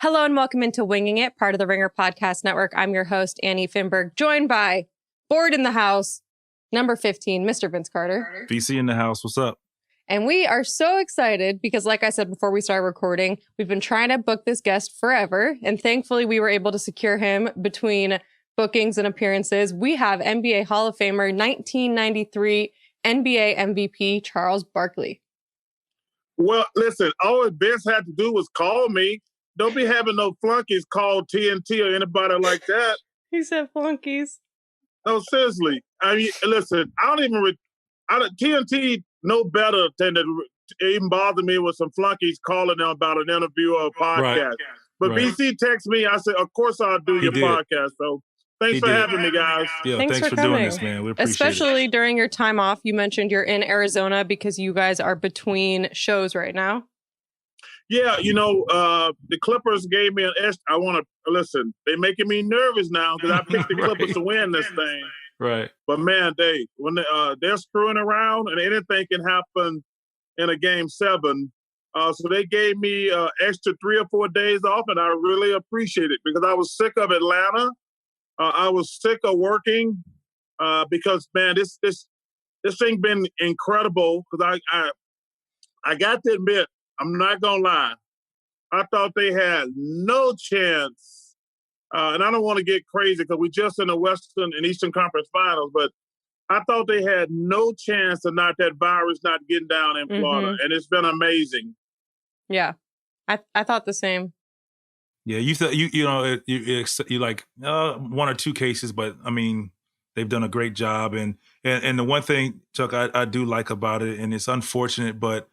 Hello and welcome into Winging It, part of the Ringer Podcast Network. I'm your host, Annie Finberg, joined by Board in the House, number 15, Mr. Vince Carter. VC in the house. What's up? And we are so excited because, like I said before we started recording, we've been trying to book this guest forever. And thankfully, we were able to secure him between bookings and appearances. We have NBA Hall of Famer, 1993 NBA MVP Charles Barkley. Well, listen, all Vince had to do was call me. Don't be having no flunkies call TNT or anybody like that. He said flunkies. No, seriously. I mean, listen, TNT know better than to even bother me with some flunkies calling them about an interview or a podcast. Right. But right. BC texted me. I said, of course I'll do your podcast. So thanks for having me, guys. Yeah, thanks for doing this, man. We appreciate Especially it. During your time off. You mentioned you're in Arizona because you guys are between shows right now. Yeah, you know, the Clippers gave me an extra. I want to listen. They're making me nervous now because I picked the Clippers to win this thing. Right. But man, they're screwing around, and anything can happen in a game 7. So they gave me extra 3 or 4 days off, and I really appreciate it because I was sick of Atlanta. I was sick of working because man, this thing been incredible. Because I got to admit. I'm not going to lie. I thought they had no chance. And I don't want to get crazy because we're just in the Western and Eastern Conference Finals, but I thought they had no chance of that virus not getting down in Florida. And it's been amazing. Yeah. I thought the same. Yeah, you thought you like 1 or 2 cases, but I mean, they've done a great job. And the one thing, Chuck, I do like about it, and it's unfortunate, but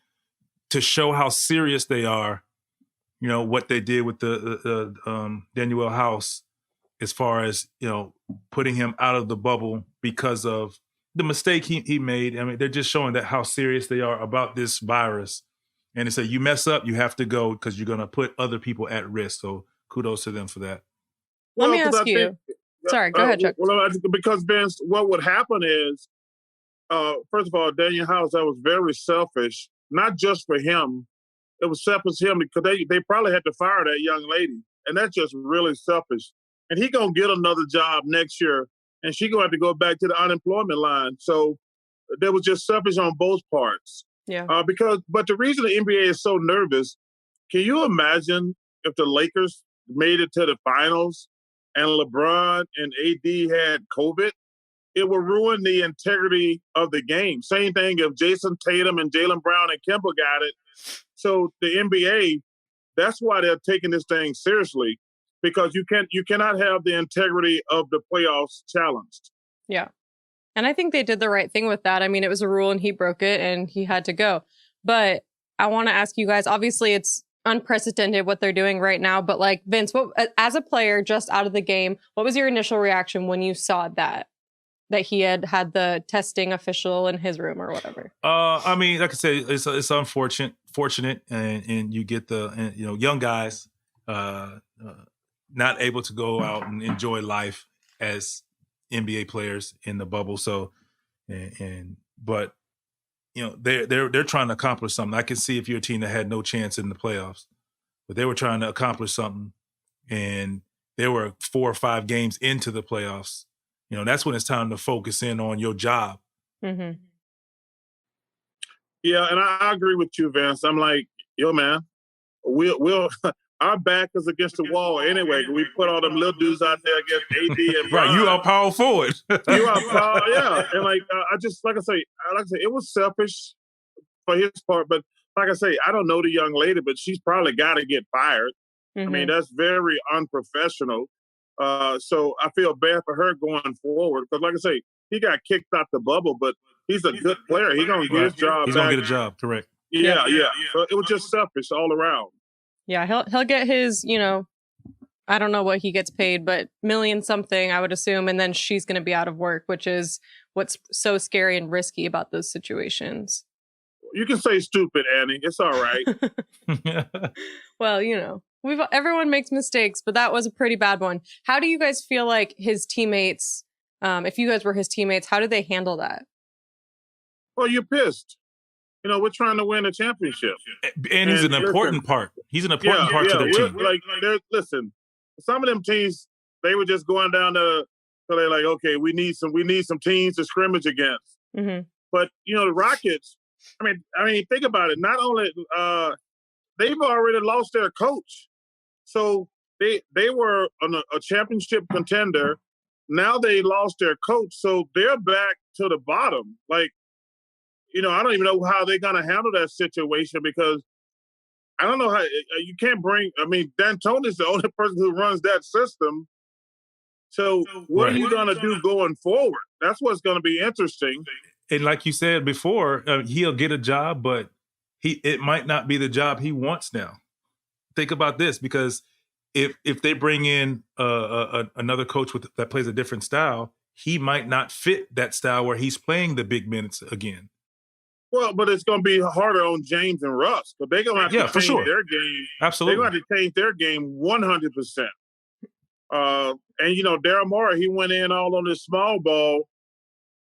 to show how serious they are, you know, what they did with the Daniel House as far as, you know, putting him out of the bubble because of the mistake he made. I mean, they're just showing that how serious they are about this virus. And they say, you mess up, you have to go because you're going to put other people at risk. So kudos to them for that. Let me ask you. Sorry, go ahead, Chuck. Because, Vince, what would happen is, first of all, Daniel House, that was very selfish. Not just for him, it was selfish for him because they probably had to fire that young lady, and that's just really selfish. And he gonna get another job next year, and she gonna have to go back to the unemployment line. So there was just selfish on both parts. Yeah. But the reason the NBA is so nervous, can you imagine if the Lakers made it to the finals and LeBron and AD had COVID? It will ruin the integrity of the game. Same thing if Jason Tatum and Jaylen Brown and Kemba got it. So the NBA, that's why they're taking this thing seriously, because you cannot have the integrity of the playoffs challenged. Yeah. And I think they did the right thing with that. I mean, it was a rule and he broke it and he had to go. But I want to ask you guys, obviously it's unprecedented what they're doing right now. But like, Vince, as a player just out of the game, what was your initial reaction when you saw that he had the testing official in his room or whatever? I mean, like I said, it's fortunate, and you get the young guys not able to go out and enjoy life as NBA players in the bubble. So, but you know they're trying to accomplish something. I can see if you're a team that had no chance in the playoffs, but they were trying to accomplish something, and they were 4 or 5 games into the playoffs. You know, that's when it's time to focus in on your job. Mm-hmm. Yeah, and I agree with you, Vince. I'm like, yo, man, we'll our back is against the wall anyway. We put all them little dudes out there against AD and Brian. Right, you are power forward. You are power, yeah. And like I just like I say, it was selfish for his part, but like I say, I don't know the young lady, but she's probably got to get fired. Mm-hmm. I mean, that's very unprofessional. So I feel bad for her going forward because, like I say, he got kicked out the bubble, but he's a good player. He's gonna get his job. He's gonna get a job, correct? Yeah. So it was just selfish all around. Yeah, he'll get his, I don't know what he gets paid, but million something, I would assume, and then she's gonna be out of work, which is what's so scary and risky about those situations. You can say stupid, Annie. It's all right. Well, everyone makes mistakes, but that was a pretty bad one. How do you guys feel like his teammates, if you guys were his teammates, how did they handle that? Well, you're pissed. we're trying to win a championship. And he's an important part. He's an important part to their team. Listen, some of them teams, they were just going down to, so they're like, okay, we need some teams to scrimmage against. Mm-hmm. But the Rockets, I mean, think about it. Not only they've already lost their coach, so they were a championship contender. Now they lost their coach, so they're back to the bottom. Like, I don't even know how they're going to handle that situation, because I don't know how you can't bring. I mean, D'Antoni's the only person who runs that system. So what are you going to do going forward? That's what's going to be interesting. And like you said before, he'll get a job, but it might not be the job he wants now. Think about this, because if they bring in another coach that plays a different style, he might not fit that style where he's playing the big minutes again. Well, but it's going to be harder on James and Russ, but they're going to have to change their game. Absolutely, they're going to change their game 100%. And Daryl Morey, he went in all on this small ball,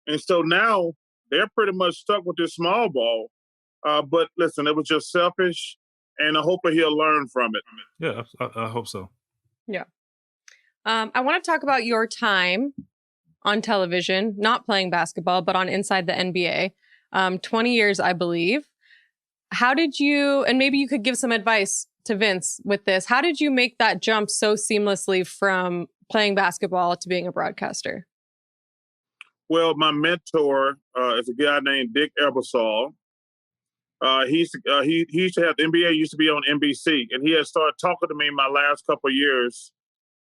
and so now they're pretty much stuck with this small ball. But listen, it was just selfish, and I hope he'll learn from it. Yeah, I hope so. Yeah. I want to talk about your time on television, not playing basketball, but on Inside the NBA. 20 years, I believe. How did you, and maybe you could give some advice to Vince with this, how did you make that jump so seamlessly from playing basketball to being a broadcaster? Well, my mentor is a guy named Dick Ebersol. He used to have, the NBA used to be on NBC, and he had started talking to me my last couple of years.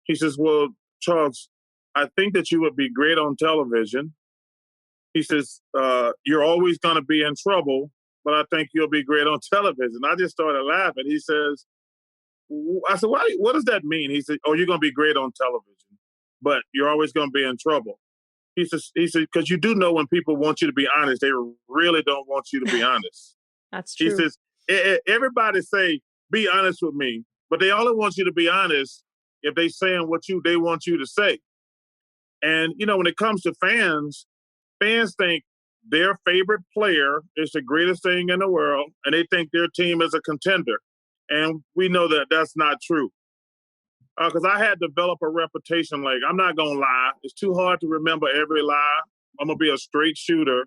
He says, well, Charles, I think that you would be great on television. He says, you're always going to be in trouble, but I think you'll be great on television. I just started laughing. He says, I said, what does that mean? He said, oh, you're going to be great on television, but you're always going to be in trouble. He said, because you do know when people want you to be honest, they really don't want you to be honest. That's true. He says, everybody say, be honest with me, but they only want you to be honest if they saying what they want you to say. And, when it comes to fans think their favorite player is the greatest thing in the world, and they think their team is a contender. And we know that that's not true. Because I had developed a reputation, like, I'm not going to lie. It's too hard to remember every lie. I'm going to be a straight shooter.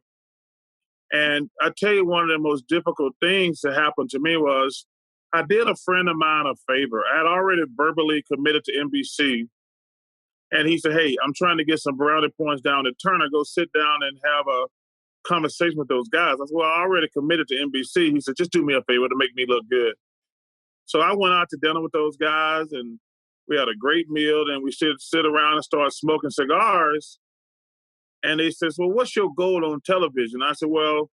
And I tell you, one of the most difficult things that happened to me was I did a friend of mine a favor. I had already verbally committed to NBC. And he said, hey, I'm trying to get some brownie points down at Turner. Go sit down and have a conversation with those guys. I said, well, I already committed to NBC. He said, just do me a favor to make me look good. So I went out to dinner with those guys, and we had a great meal. And we sit around and start smoking cigars. And they says, well, what's your goal on television? I said, well,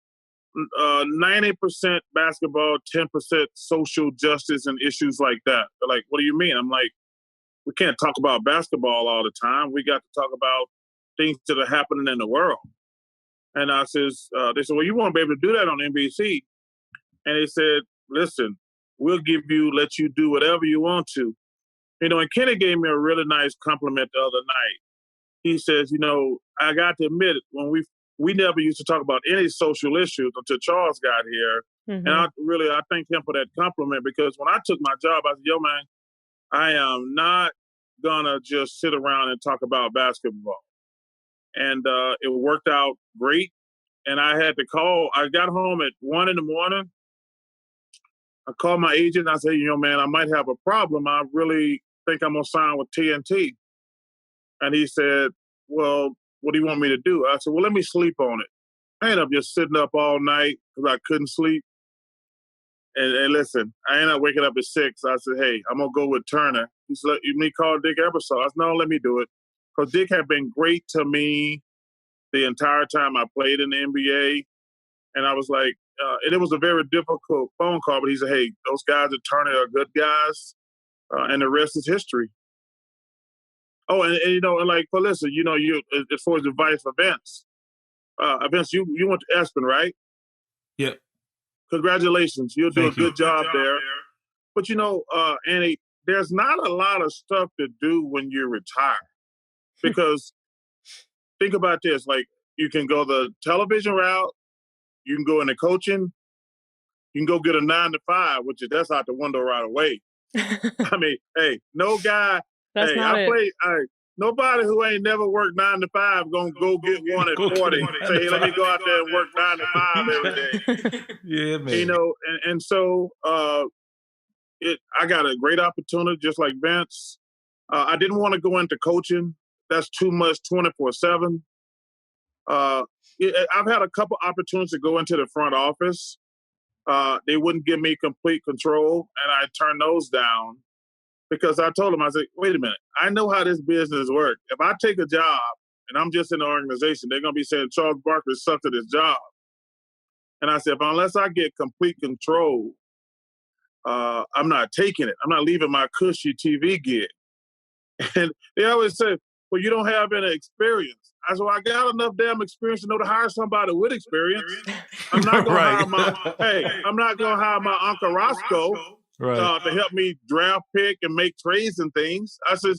90% basketball, 10% social justice and issues like that. They're like, what do you mean? I'm like, we can't talk about basketball all the time. We got to talk about things that are happening in the world. And I says, they said, well, you won't be able to do that on NBC. And they said, listen, we'll let you do whatever you want to. And Kenny gave me a really nice compliment the other night. He says, I got to admit it, when we never used to talk about any social issues until Charles got here. Mm-hmm. And I thank him for that compliment, because when I took my job, I said, yo, man, I am not going to just sit around and talk about basketball. And it worked out great. And I had to call. I got home at 1 a.m. I called my agent. And I said, man, I might have a problem. I really think I'm going to sign with TNT. And he said, well, what do you want me to do? I said, well, let me sleep on it. I ended up just sitting up all night because I couldn't sleep. And listen, I ended up waking up at 6. I said, hey, I'm going to go with Turner. He said, you need to call Dick Ebersol. I said, no, let me do it. Because Dick had been great to me the entire time I played in the NBA. And I was like, and it was a very difficult phone call, but he said, hey, those guys at Turner are good guys. And the rest is history. Oh, and but listen, you, as far as advice for Vince, Vince, you went to Aspen, right? Yeah. Congratulations. You'll do a good job there. But, Annie, there's not a lot of stuff to do when you retire. Because think about this, like, you can go the television route, you can go into coaching, you can go get a 9 to 5, that's out the window right away. I mean, hey, no guy. That's hey, not I it. play. Nobody who ain't never worked 9 to 5 gonna go get one at 40. Say, hey, let me go out there and work 9 to 5 every day. Yeah, man. You know, and so I got a great opportunity, just like Vince. I didn't want to go into coaching. That's too much 24/7. I've had a couple opportunities to go into the front office. They wouldn't give me complete control, and I turned those down because I told them, I said, wait a minute, I know how this business works. If I take a job and I'm just in the organization, they're going to be saying Charles Barkley sucked at his job. And I said, unless I get complete control, I'm not taking it. I'm not leaving my cushy TV gig. And they always say, well, you don't have any experience. I said, well, I got enough damn experience to know to hire somebody with experience. I'm not going I'm not going to hire my Uncle Roscoe to help me draft pick and make trades and things. I said,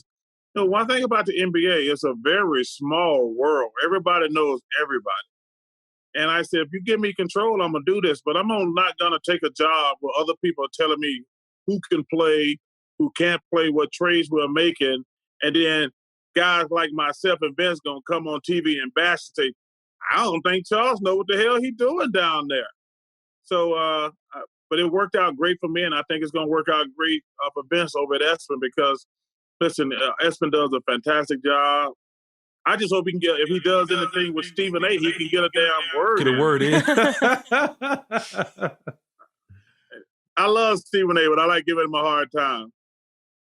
one thing about the NBA, it's a very small world. Everybody knows everybody. And I said, if you give me control, I'm going to do this, but I'm not going to take a job where other people are telling me who can play, who can't play, what trades we're making. And then guys like myself and Vince going to come on TV and bash and say, I don't think Charles know what the hell he's doing down there. So, but it worked out great for me, and I think it's going to work out great for Vince over at ESPN because, listen, ESPN does a fantastic job. I just hope he can get, if he does anything with Stephen A., he can get a damn word in. Get a word in. I love Stephen A., but I like giving him a hard time.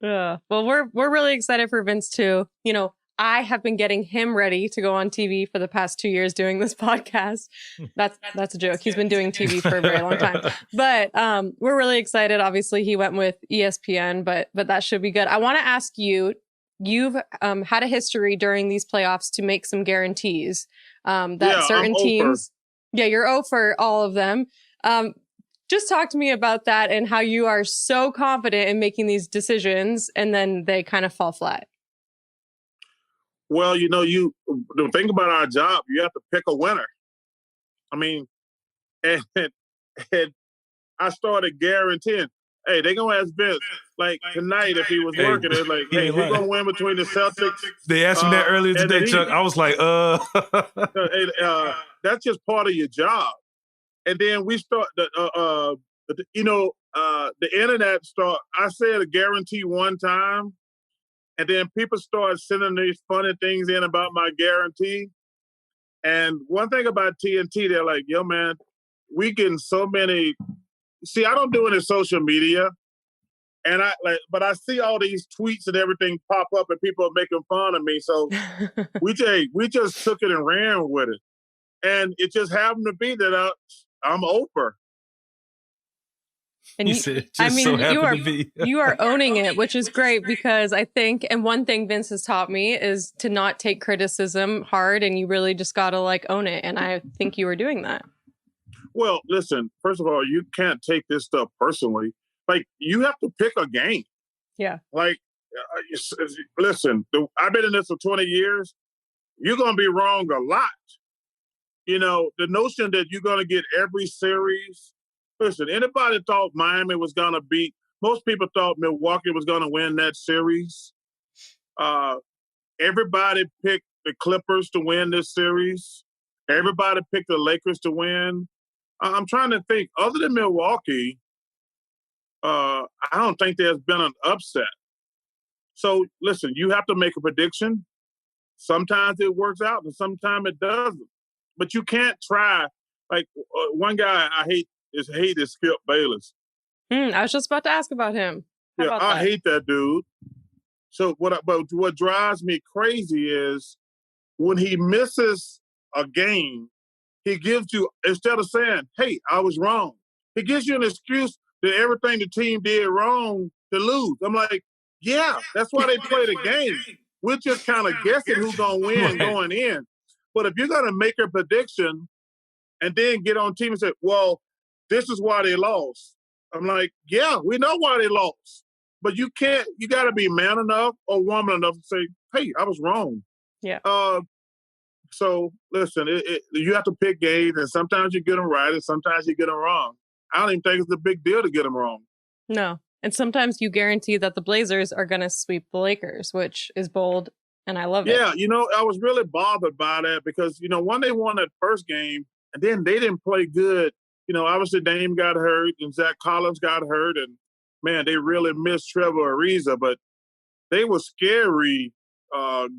Yeah. Well, we're really excited for Vince too. You know, I have been getting him ready to go on TV for the past 2 years doing this podcast. That's a joke. He's been doing TV for a very long time. But we're really excited. Obviously, he went with ESPN, but that should be good. I want to ask you, you've had a history during these playoffs to make some guarantees certain teams. Yeah, you're 0 for all of them. Just talk to me about that and how you are so confident in making these decisions and then they kind of fall flat. Well, the thing about our job, you have to pick a winner. I mean, and I started guaranteeing, hey, they're going to ask Vince, like tonight if he was working, they're like, hey, we're going to win between the Celtics. They asked me that earlier today, Chuck. I was like, that's just part of your job. And then we start, the internet I said a guarantee one time, and then people started sending these funny things in about my guarantee. And one thing about TNT, they're like, yo, man, we getting so many. See, I don't do any social media. And but I see all these tweets and everything pop up and people are making fun of me. So we just took it and ran with it. And it just happened to be that I'm over. And you are owning it, which is great because I think, and one thing Vince has taught me is to not take criticism hard, and you really just got to own it. And I think you were doing that. Well, listen, first of all, you can't take this stuff personally. You have to pick a game. Yeah. Listen, I've been in this for 20 years. You're going to be wrong a lot. The notion that you're going to get every series. Listen, anybody thought Miami was going to beat, most people thought Milwaukee was going to win that series. Everybody picked the Clippers to win this series. Everybody picked the Lakers to win. I'm trying to think, other than Milwaukee, I don't think there's been an upset. So, listen, you have to make a prediction. Sometimes it works out and sometimes it doesn't. But you can't try. One guy I hate is Skip Bayless. I was just about to ask about him. I hate that dude. So what drives me crazy is when he misses a game, he gives you, instead of saying, hey, I was wrong, he gives you an excuse that everything the team did wrong to lose. I'm like, yeah, that's why they play the game. We're just kind of guessing who's going to win going in. But if you're going to make a prediction and then get on TV and say, well, this is why they lost. I'm like, yeah, we know why they lost. But you got to be man enough or woman enough to say, hey, I was wrong. Yeah. So listen, you have to pick games, and sometimes you get them right and sometimes you get them wrong. I don't even think it's a big deal to get them wrong. No. And sometimes you guarantee that the Blazers are going to sweep the Lakers, which is bold, and I love it. Yeah, I was really bothered by that because, when they won that first game, and then they didn't play good, obviously Dame got hurt and Zach Collins got hurt, and, man, they really missed Trevor Ariza, but they were scary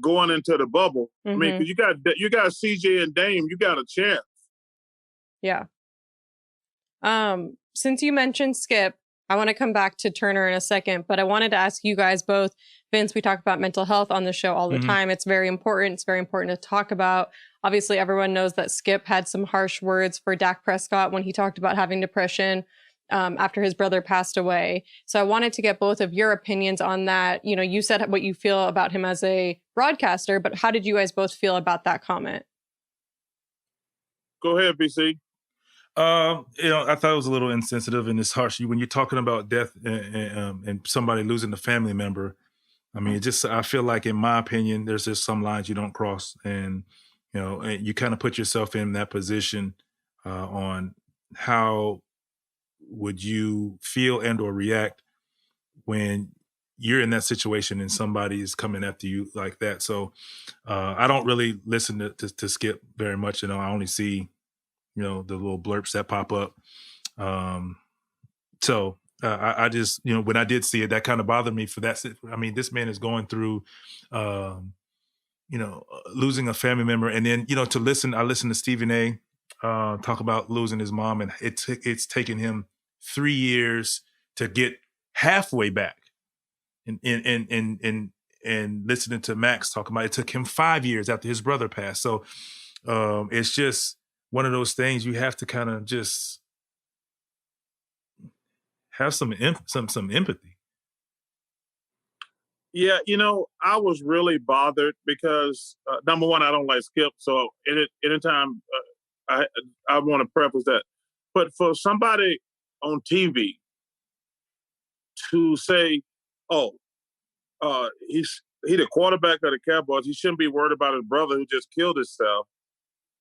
going into the bubble. I mean, because you got CJ and Dame, you got a chance. Yeah. Since you mentioned Skip, I want to come back to Turner in a second, but I wanted to ask you guys both. Vince, we talk about mental health on the show all the time. It's very important. It's very important to talk about. Obviously, everyone knows that Skip had some harsh words for Dak Prescott when he talked about having depression after his brother passed away. So I wanted to get both of your opinions on that. You said what you feel about him as a broadcaster, but how did you guys both feel about that comment? Go ahead, BC. I thought it was a little insensitive and it's harsh. When you're talking about death and somebody losing a family member, I mean, I feel like, in my opinion, there's just some lines you don't cross, and and you kind of put yourself in that position on how would you feel and or react when you're in that situation and somebody is coming after you like that. So I don't really listen to Skip very much. I only see the little blurps that pop up. I just, when I did see it, that kind of bothered me for that. I mean, this man is going through, losing a family member. And then, I listened to Stephen A. Talk about losing his mom, and it's taken him 3 years to get halfway back. And listening to Max talk about it took him 5 years after his brother passed. So it's just one of those things you have to kind of just have some empathy. Yeah, I was really bothered because number one, I don't like Skip. So anytime I want to preface that, but for somebody on TV to say, "Oh, he's the quarterback of the Cowboys. He shouldn't be worried about his brother who just killed himself,"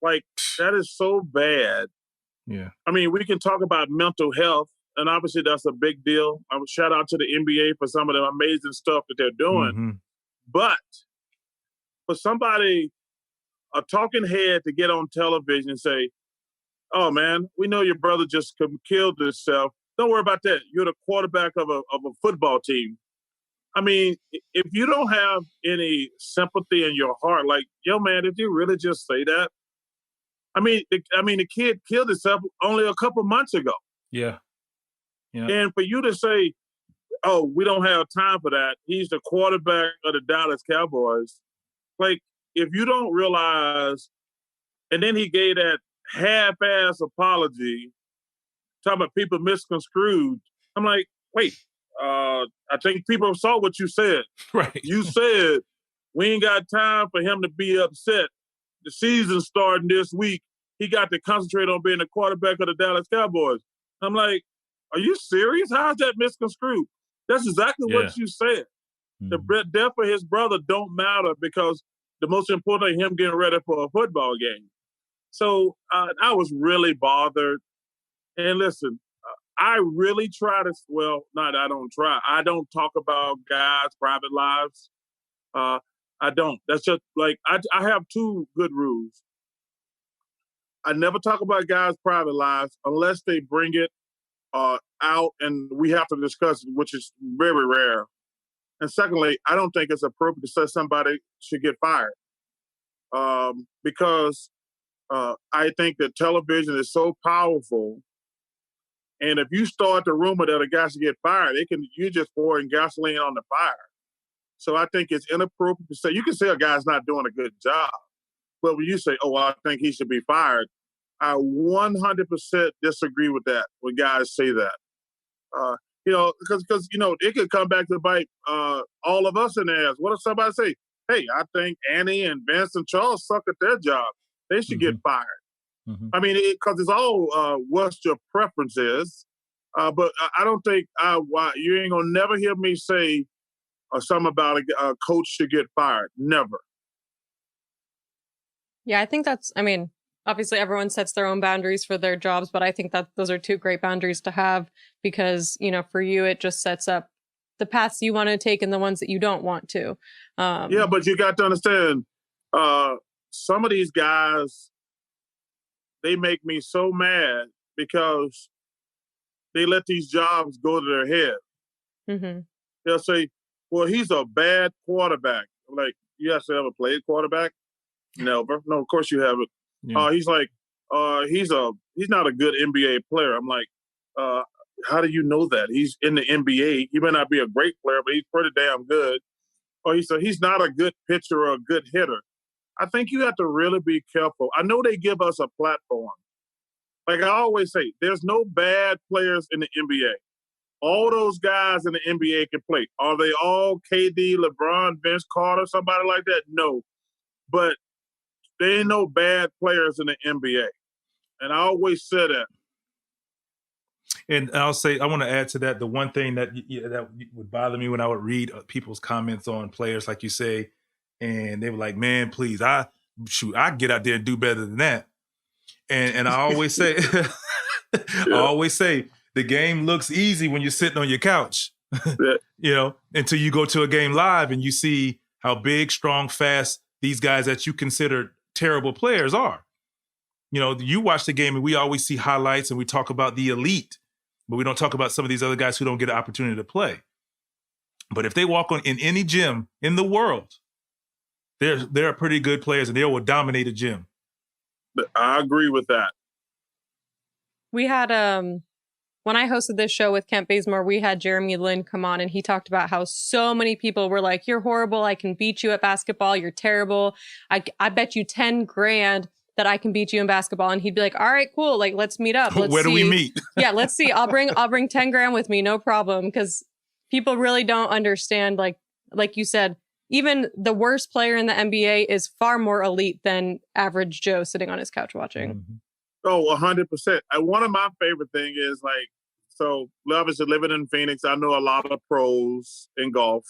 like that is so bad. Yeah. I mean, we can talk about mental health, and obviously that's a big deal. Shout out to the NBA for some of the amazing stuff that they're doing. But for somebody, a talking head, to get on television and say, "Oh man, we know your brother just killed himself. Don't worry about that. You're the quarterback of a football team." I mean, if you don't have any sympathy in your heart, like, yo man, did you really just say that? I mean, the kid killed himself only a couple months ago. Yeah. Yeah. And for you to say, "Oh, we don't have time for that. He's the quarterback of the Dallas Cowboys." Like, if you don't realize, and then he gave that half-ass apology, talking about people misconstrued. I'm like, wait, I think people saw what you said. Right. You said, we ain't got time for him to be upset. The season's starting this week. He got to concentrate on being the quarterback of the Dallas Cowboys. I'm like, are you serious? How is that misconstrued? That's exactly what you said. The death of his brother don't matter because the most important thing, him getting ready for a football game. So I was really bothered. And listen, I really try to, I don't talk about guys' private lives. I don't. That's just like, I have two good rules. I never talk about guys' private lives unless they bring it out and we have to discuss it, which is very rare. And secondly, I don't think it's appropriate to say somebody should get fired because I think that television is so powerful. And if you start the rumor that a guy should get fired, you're just pouring gasoline on the fire. So I think it's inappropriate to say, you can say a guy's not doing a good job, but when you say, "Oh, I think he should be fired," I 100% disagree with that when guys say that. Because it could come back to bite all of us in the ass. What if somebody say, "Hey, I think Annie and Vince and Charles suck at their job. They should get fired." I mean, because it's all what your preference is. But I don't think you ain't gonna never hear me say something about a coach should get fired. Never. Yeah, I think Obviously, everyone sets their own boundaries for their jobs, but I think that those are two great boundaries to have because, for you, it just sets up the paths you want to take and the ones that you don't want to. Yeah, but you got to understand, some of these guys, they make me so mad because they let these jobs go to their head. Mm-hmm. They'll say, well, he's a bad quarterback. I'm like, you actually ever played quarterback? Never. No, of course you haven't. Yeah. He's like, he's not a good NBA player. I'm like, how do you know that? He's in the NBA. He may not be a great player, but he's pretty damn good. Or he said he's not a good pitcher or a good hitter. I think you have to really be careful. I know they give us a platform. Like I always say, there's no bad players in the NBA. All those guys in the NBA can play. Are they all KD, LeBron, Vince Carter, somebody like that? No. But there ain't no bad players in the NBA. And I always say that. And I'll say, I want to add to that, the one thing that would bother me when I would read people's comments on players, like you say, and they were like, man, please, I get out there and do better than that. And I always say, I always say, the game looks easy when you're sitting on your couch, until you go to a game live and you see how big, strong, fast these guys that you consider terrible players are. You watch the game and we always see highlights and we talk about the elite, but we don't talk about some of these other guys who don't get an opportunity to play. But if they walk on in any gym in the world, they're pretty good players and they will dominate a gym. I agree with that. We had when I hosted this show with Kent Bazemore, we had Jeremy Lin come on and he talked about how so many people were like, you're horrible. I can beat you at basketball. You're terrible. I bet you 10 grand that I can beat you in basketball. And he'd be like, all right, cool. Like, let's meet up. Where do we meet? Yeah, let's see. I'll bring 10 grand with me. No problem. Because people really don't understand, like you said, even the worst player in the NBA is far more elite than average Joe sitting on his couch watching. Mm-hmm. Oh, 100%. And one of my favorite things is so obviously living in Phoenix, I know a lot of pros in golf.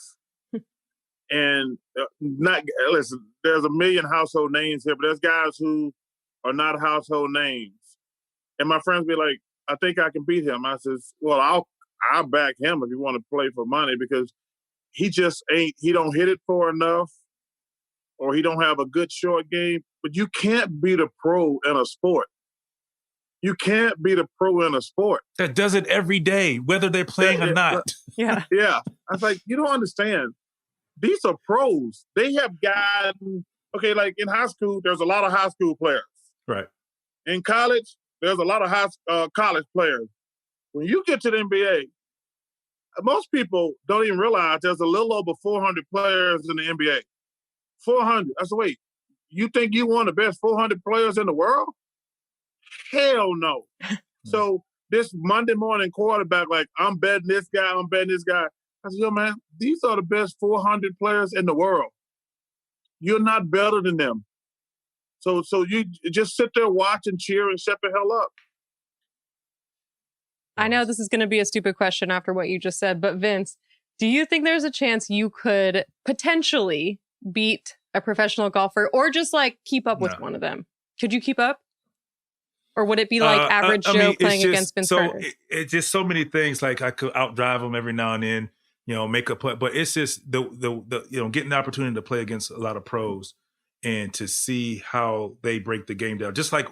And listen, there's a million household names here, but there's guys who are not household names. And my friends be like, I think I can beat him. I says, well, I'll back him if you want to play for money because he just he don't hit it far enough or he don't have a good short game. But you can't beat a pro in a sport. You can't beat a pro in a sport. That does it every day, whether they're playing or not. Yeah. Yeah. I was like, you don't understand. These are pros. They have gotten, like in high school, there's a lot of high school players. Right. In college, there's a lot of college players. When you get to the NBA, most people don't even realize there's a little over 400 players in the NBA. 400. I said, wait, you think you one of the best 400 players in the world? Hell no. So this Monday morning quarterback, I'm betting this guy, I'm betting this guy. I said, yo, man, these are the best 400 players in the world. You're not better than them. So you just sit there, watch and cheer and shut the hell up. I know this is going to be a stupid question after what you just said, but Vince, do you think there's a chance you could potentially beat a professional golfer or just keep up with one of them? Could you keep up? Or would it be average Joe playing against Vince Carter? It's just so many things. I could outdrive them every now and then, make a play. But it's just the getting the opportunity to play against a lot of pros and to see how they break the game down. Just like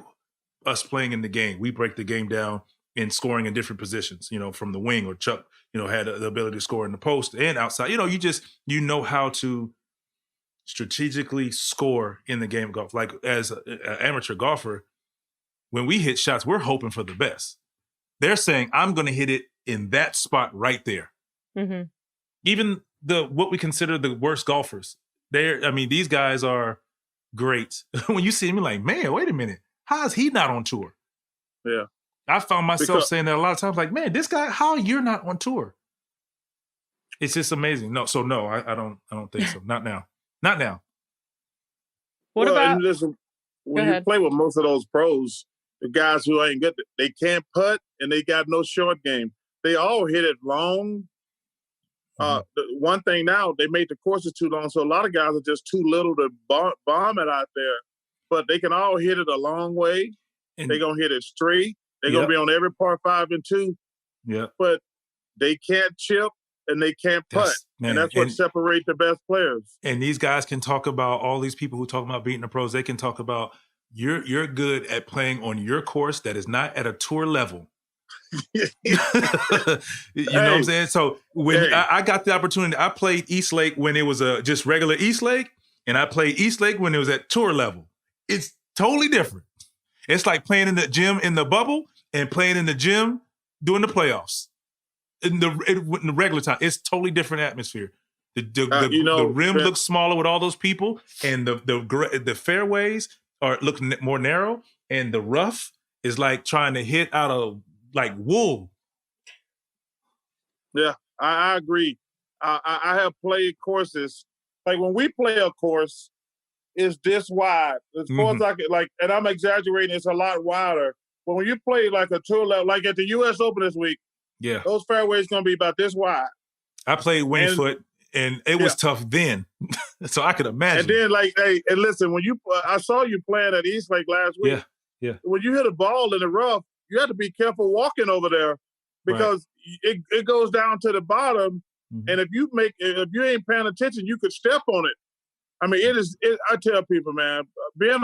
us playing in the game, we break the game down in scoring in different positions. From the wing, or Chuck, had the ability to score in the post and outside. You know how to strategically score in the game of golf. Like as an amateur golfer, when we hit shots, we're hoping for the best. They're saying, I'm going to hit it in that spot right there. Mm-hmm. Even what we consider the worst golfers, these guys are great. When you see them, you're like, man, wait a minute. How is he not on tour? Yeah. I found myself saying that a lot of times, man, this guy, how you're not on tour? It's just amazing. No, I don't think so. Not now. Not now. What about... when you play with most of those pros, the guys who ain't good, they can't putt and they got no short game. They all hit it long. The one thing now, they made the courses too long, so a lot of guys are just too little to bomb it out there. but they can all hit it a long way. They're going to hit it straight. They're going to be on every par 5 and 2. Yeah. But they can't chip and they can't putt. And that's what separates the best players. And these guys can talk about, all these people who talk about beating the pros, they can talk about you're good at playing on your course that is not at a tour level. You know what I'm saying? So when I got the opportunity, I played East Lake when it was just regular East Lake, and I played East Lake when it was at tour level. It's totally different. It's like playing in the gym in the bubble and playing in the gym during the playoffs. In the regular time, it's totally different atmosphere. The rim looks smaller with all those people, and the fairways look more narrow, and the rough is like trying to hit out of like wool. Yeah, I agree. I have played courses like when we play a course, it's this wide. As far as I can, like, and I'm exaggerating, it's a lot wider. But when you play like a tour level, like at the U.S. Open this week, those fairways gonna be about this wide. I played Wingfoot, and it was tough then, so I could imagine. And then, like, hey, and listen, when I saw you playing at East Lake last week. Yeah. When you hit a ball in the rough, you have to be careful walking over there because it goes down to the bottom, and if you ain't paying attention, you could step on it. I mean, I tell people, man, being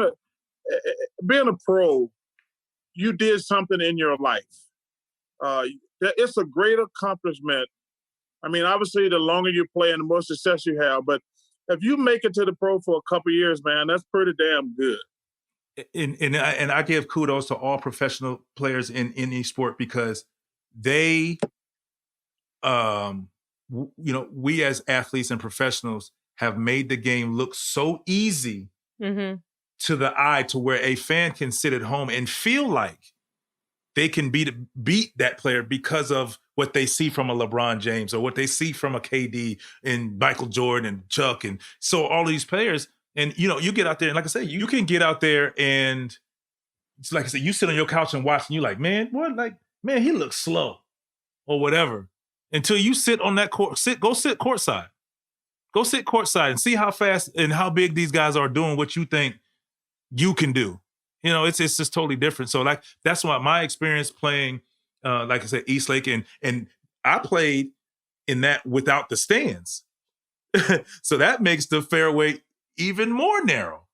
a pro, you did something in your life. It's a great accomplishment. I mean, obviously, the longer you play and the more success you have, but if you make it to the pro for a couple of years, man, that's pretty damn good. And I give kudos to all professional players in any sport because they, we as athletes and professionals have made the game look so easy to the eye to where a fan can sit at home and feel like they can beat that player because of what they see from a LeBron James or what they see from a KD and Michael Jordan and Chuck. And so all these players, and you get out there and like I said, you can get out there and it's like I said, you sit on your couch and watch and you're like, man, what? Like, man, he looks slow or whatever. Until you sit on that court, go sit courtside. Go sit courtside and see how fast and how big these guys are doing what you think you can do. It's just totally different. So like that's why my experience playing, like I said, East Lake and I played in that without the stands, so that makes the fairway even more narrow.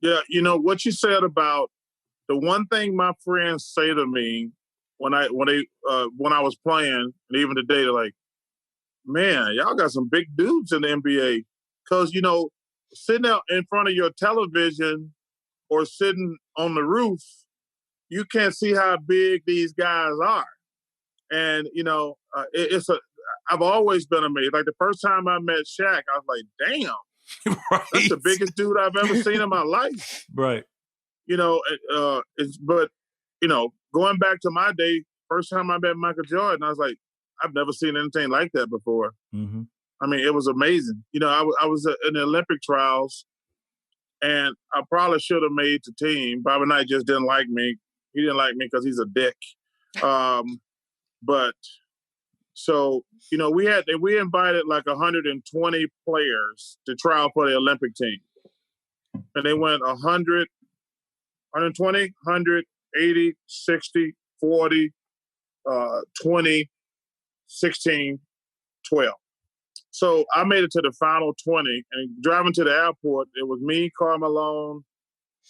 Yeah, what you said about the one thing my friends say to me when I was playing, and even today, they're like, "Man, y'all got some big dudes in the NBA." Because sitting out in front of your television or sitting on the roof, you can't see how big these guys are. And, I've always been amazed. Like the first time I met Shaq, I was like, damn, that's the biggest dude I've ever seen in my life. Right. But going back to my day, first time I met Michael Jordan, I was like, I've never seen anything like that before. Mm-hmm. I mean, it was amazing. I was in the Olympic trials, and I probably should have made the team. Bobby Knight just didn't like me. He didn't like me because he's a dick. But so, we invited like 120 players to try out for the Olympic team. And they went 100, 120, 100, 80, 60, 40, 20, 16, 12. So I made it to the final 20, and driving to the airport, it was me, Karl Malone,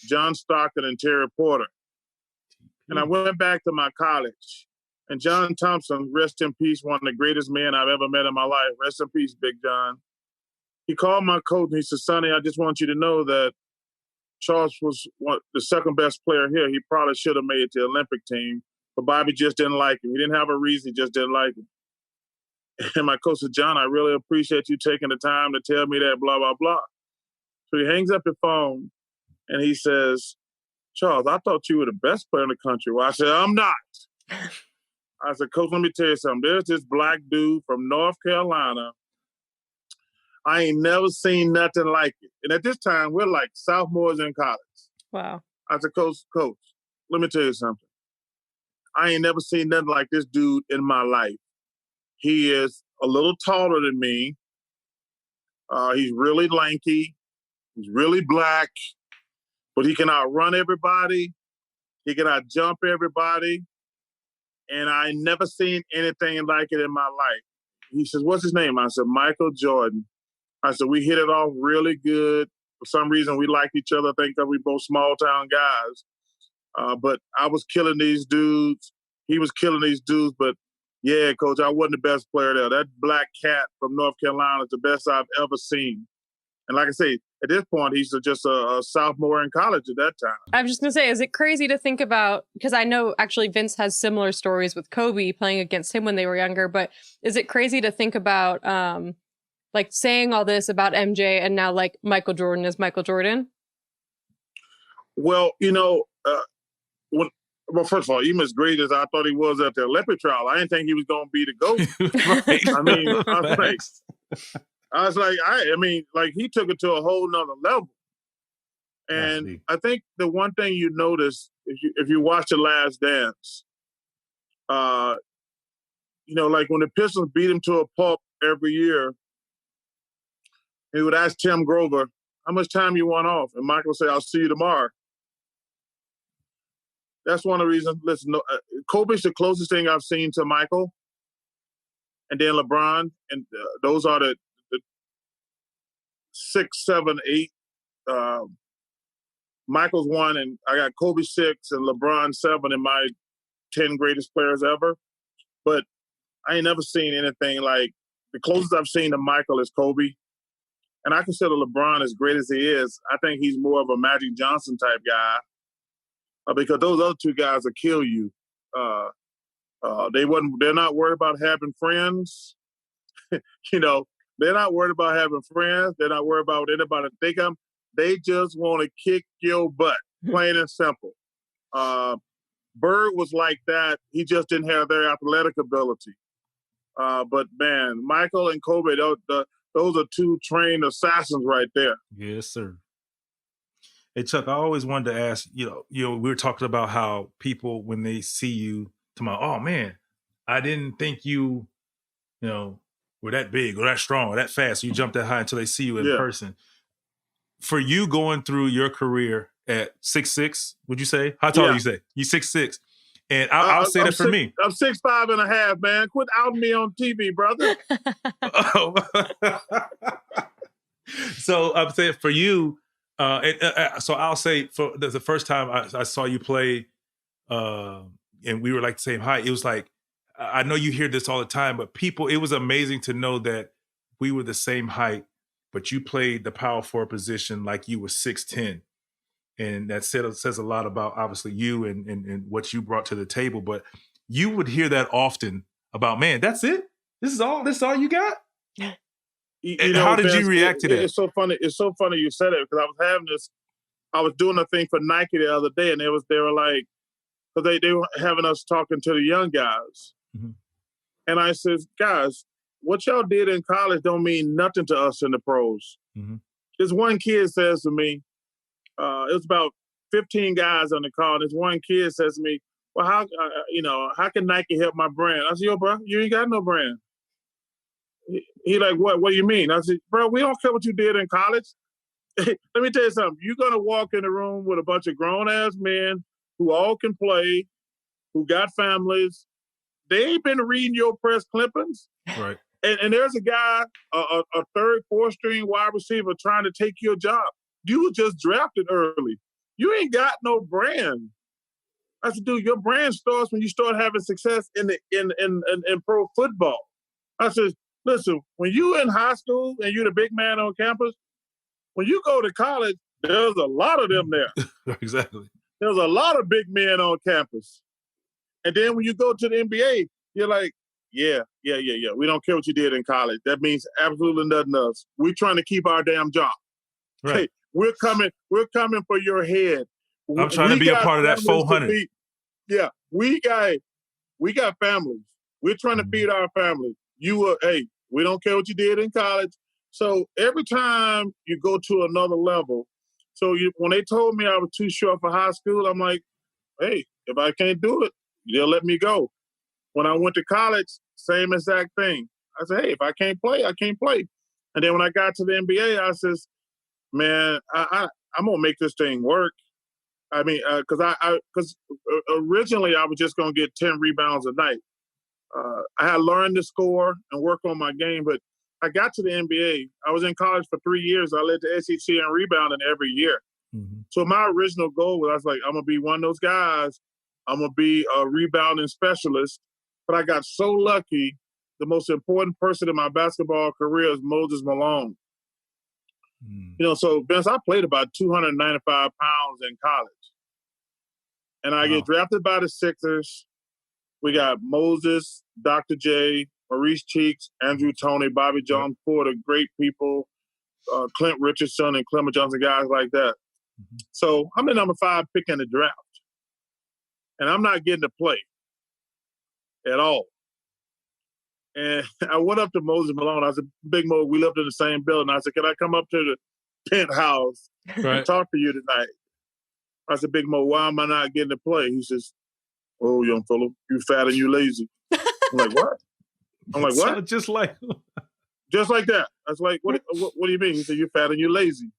John Stockton, and Terry Porter. And I went back to my college, and John Thompson, rest in peace, one of the greatest men I've ever met in my life. Rest in peace, Big John. He called my coach and he said, Sonny, I just want you to know that Charles was the second best player here. He probably should have made the Olympic team, but Bobby just didn't like him. He didn't have a reason, he just didn't like him. And my coach said, John, I really appreciate you taking the time to tell me that, blah, blah, blah. So he hangs up the phone and he says, Charles, I thought you were the best player in the country. Well, I said, I'm not. I said, Coach, let me tell you something. There's this black dude from North Carolina. I ain't never seen nothing like it. And at this time, we're like sophomores in college. Wow. I said, Coach, let me tell you something. I ain't never seen nothing like this dude in my life. He is a little taller than me. He's really lanky. He's really black, but he can outrun everybody. He can outjump everybody. And I never seen anything like it in my life. He says, what's his name? I said, Michael Jordan. I said, we hit it off really good. For some reason, we liked each other. I think that we both small town guys. But I was killing these dudes. He was killing these dudes. But yeah, Coach, I wasn't the best player there. That black cat from North Carolina is the best I've ever seen. And like I say, at this point, he's just a sophomore in college at that time. I'm just going to say, is it crazy to think about, because I know actually Vince has similar stories with Kobe playing against him when they were younger, but is it crazy to think about like saying all this about MJ and now like Michael Jordan is Michael Jordan? Well, well, first of all, even as great as I thought he was at the Olympic trial, I didn't think he was going to be the GOAT. Right. I mean, I was like, he took it to a whole nother level. And I think the one thing you notice if you watch The Last Dance, like when the Pistons beat him to a pulp every year, he would ask Tim Grover, how much time you want off? And Michael would say, I'll see you tomorrow. That's one of the reasons. Listen, Kobe's the closest thing I've seen to Michael. And then LeBron. And those are the 6, 7, 8. Michael's 1, and I got Kobe 6 and LeBron 7 in my 10 greatest players ever. But I ain't never seen anything like the closest I've seen to Michael is Kobe. And I consider LeBron as great as he is. I think he's more of a Magic Johnson type guy because those other two guys will kill you. They're not worried about having friends. They're not worried about having friends. They're not worried about what anybody think of them. They just want to kick your butt, plain and simple. Bird was like that. He just didn't have their athletic ability. But man, Michael and Kobe, those are two trained assassins right there. Yes, sir. Hey, Chuck, I always wanted to ask, we were talking about how people, when they see you, oh man, I didn't think you, were that big or that strong or that fast. You jump that high until they see you in person. For you going through your career at 6'6", would you say? How tall do you say? You 6'6". And I'll say that for me. I'm 6'5.5", man. Quit outing me on TV, brother. So I'm saying for you, so I'll say for the first time I saw you play, and we were like the same height, it was like, I know you hear this all the time, but it was amazing to know that we were the same height, but you played the power forward position like you were 6'10". And that says a lot about obviously you and what you brought to the table. But you would hear that often about, man, that's it? This is all you got? How did you react to that? It's so funny. It's so funny you said it because I was doing a thing for Nike the other day, and they were like, because they were having us talking to the young guys. Mm-hmm. And I said, guys, what y'all did in college don't mean nothing to us in the pros. Mm-hmm. This one kid says to me, it was about 15 guys on the call. This one kid says to me, well, how can Nike help my brand? I said, yo, bro, you ain't got no brand. He like, what do you mean? I said, bro, we don't care what you did in college. Let me tell you something. You're going to walk in a room with a bunch of grown-ass men who all can play, who got families. They ain't been reading your press clippings. Right. And there's a guy, a third, fourth string wide receiver trying to take your job. You were just drafted early. You ain't got no brand. I said, dude, your brand starts when you start having success in pro football. I said, listen, when you in high school and you're the big man on campus, when you go to college, there's a lot of them there. Exactly. There's a lot of big men on campus. And then when you go to the NBA, you're like, yeah. We don't care what you did in college. That means absolutely nothing else. We're trying to keep our damn job. Right. Hey, we're coming for your head. I'm trying to be a part of that 400. We got families. We're trying to feed our family. We don't care what you did in college. So every time you go to another level, when they told me I was too short for high school, I'm like, hey, if I can't do it, they'll let me go. When I went to college, same exact thing. I said, hey, if I can't play, I can't play. And then when I got to the NBA, I says, man, I'm gonna make this thing work. I mean, because originally I was just gonna get 10 rebounds a night. I had learned to score and work on my game, but I got to the NBA. I was in college for 3 years. I led the SEC in rebounding every year. Mm-hmm. So my original goal was, I was like, I'm gonna be one of those guys. I'm gonna be a rebounding specialist. But I got so lucky. The most important person in my basketball career is Moses Malone. Mm. You know, so Vince, I played about 295 pounds in college. And I get drafted by the Sixers. We got Moses, Dr. J, Maurice Cheeks, Andrew Toney, Bobby Jones, Porter, great people, Clint Richardson and Clement Johnson, guys like that. Mm-hmm. So I'm the number 5 pick in the draft. And I'm not getting to play at all. And I went up to Moses Malone. I said, Big Mo, we lived in the same building. I said, can I come up to the penthouse and talk to you tonight? I said, Big Mo, why am I not getting to play? He says, oh, young fellow, you fat and you lazy. I'm like, what? I'm like, what? Just like that. I was like, what do you mean? He said, you're fat and you're lazy.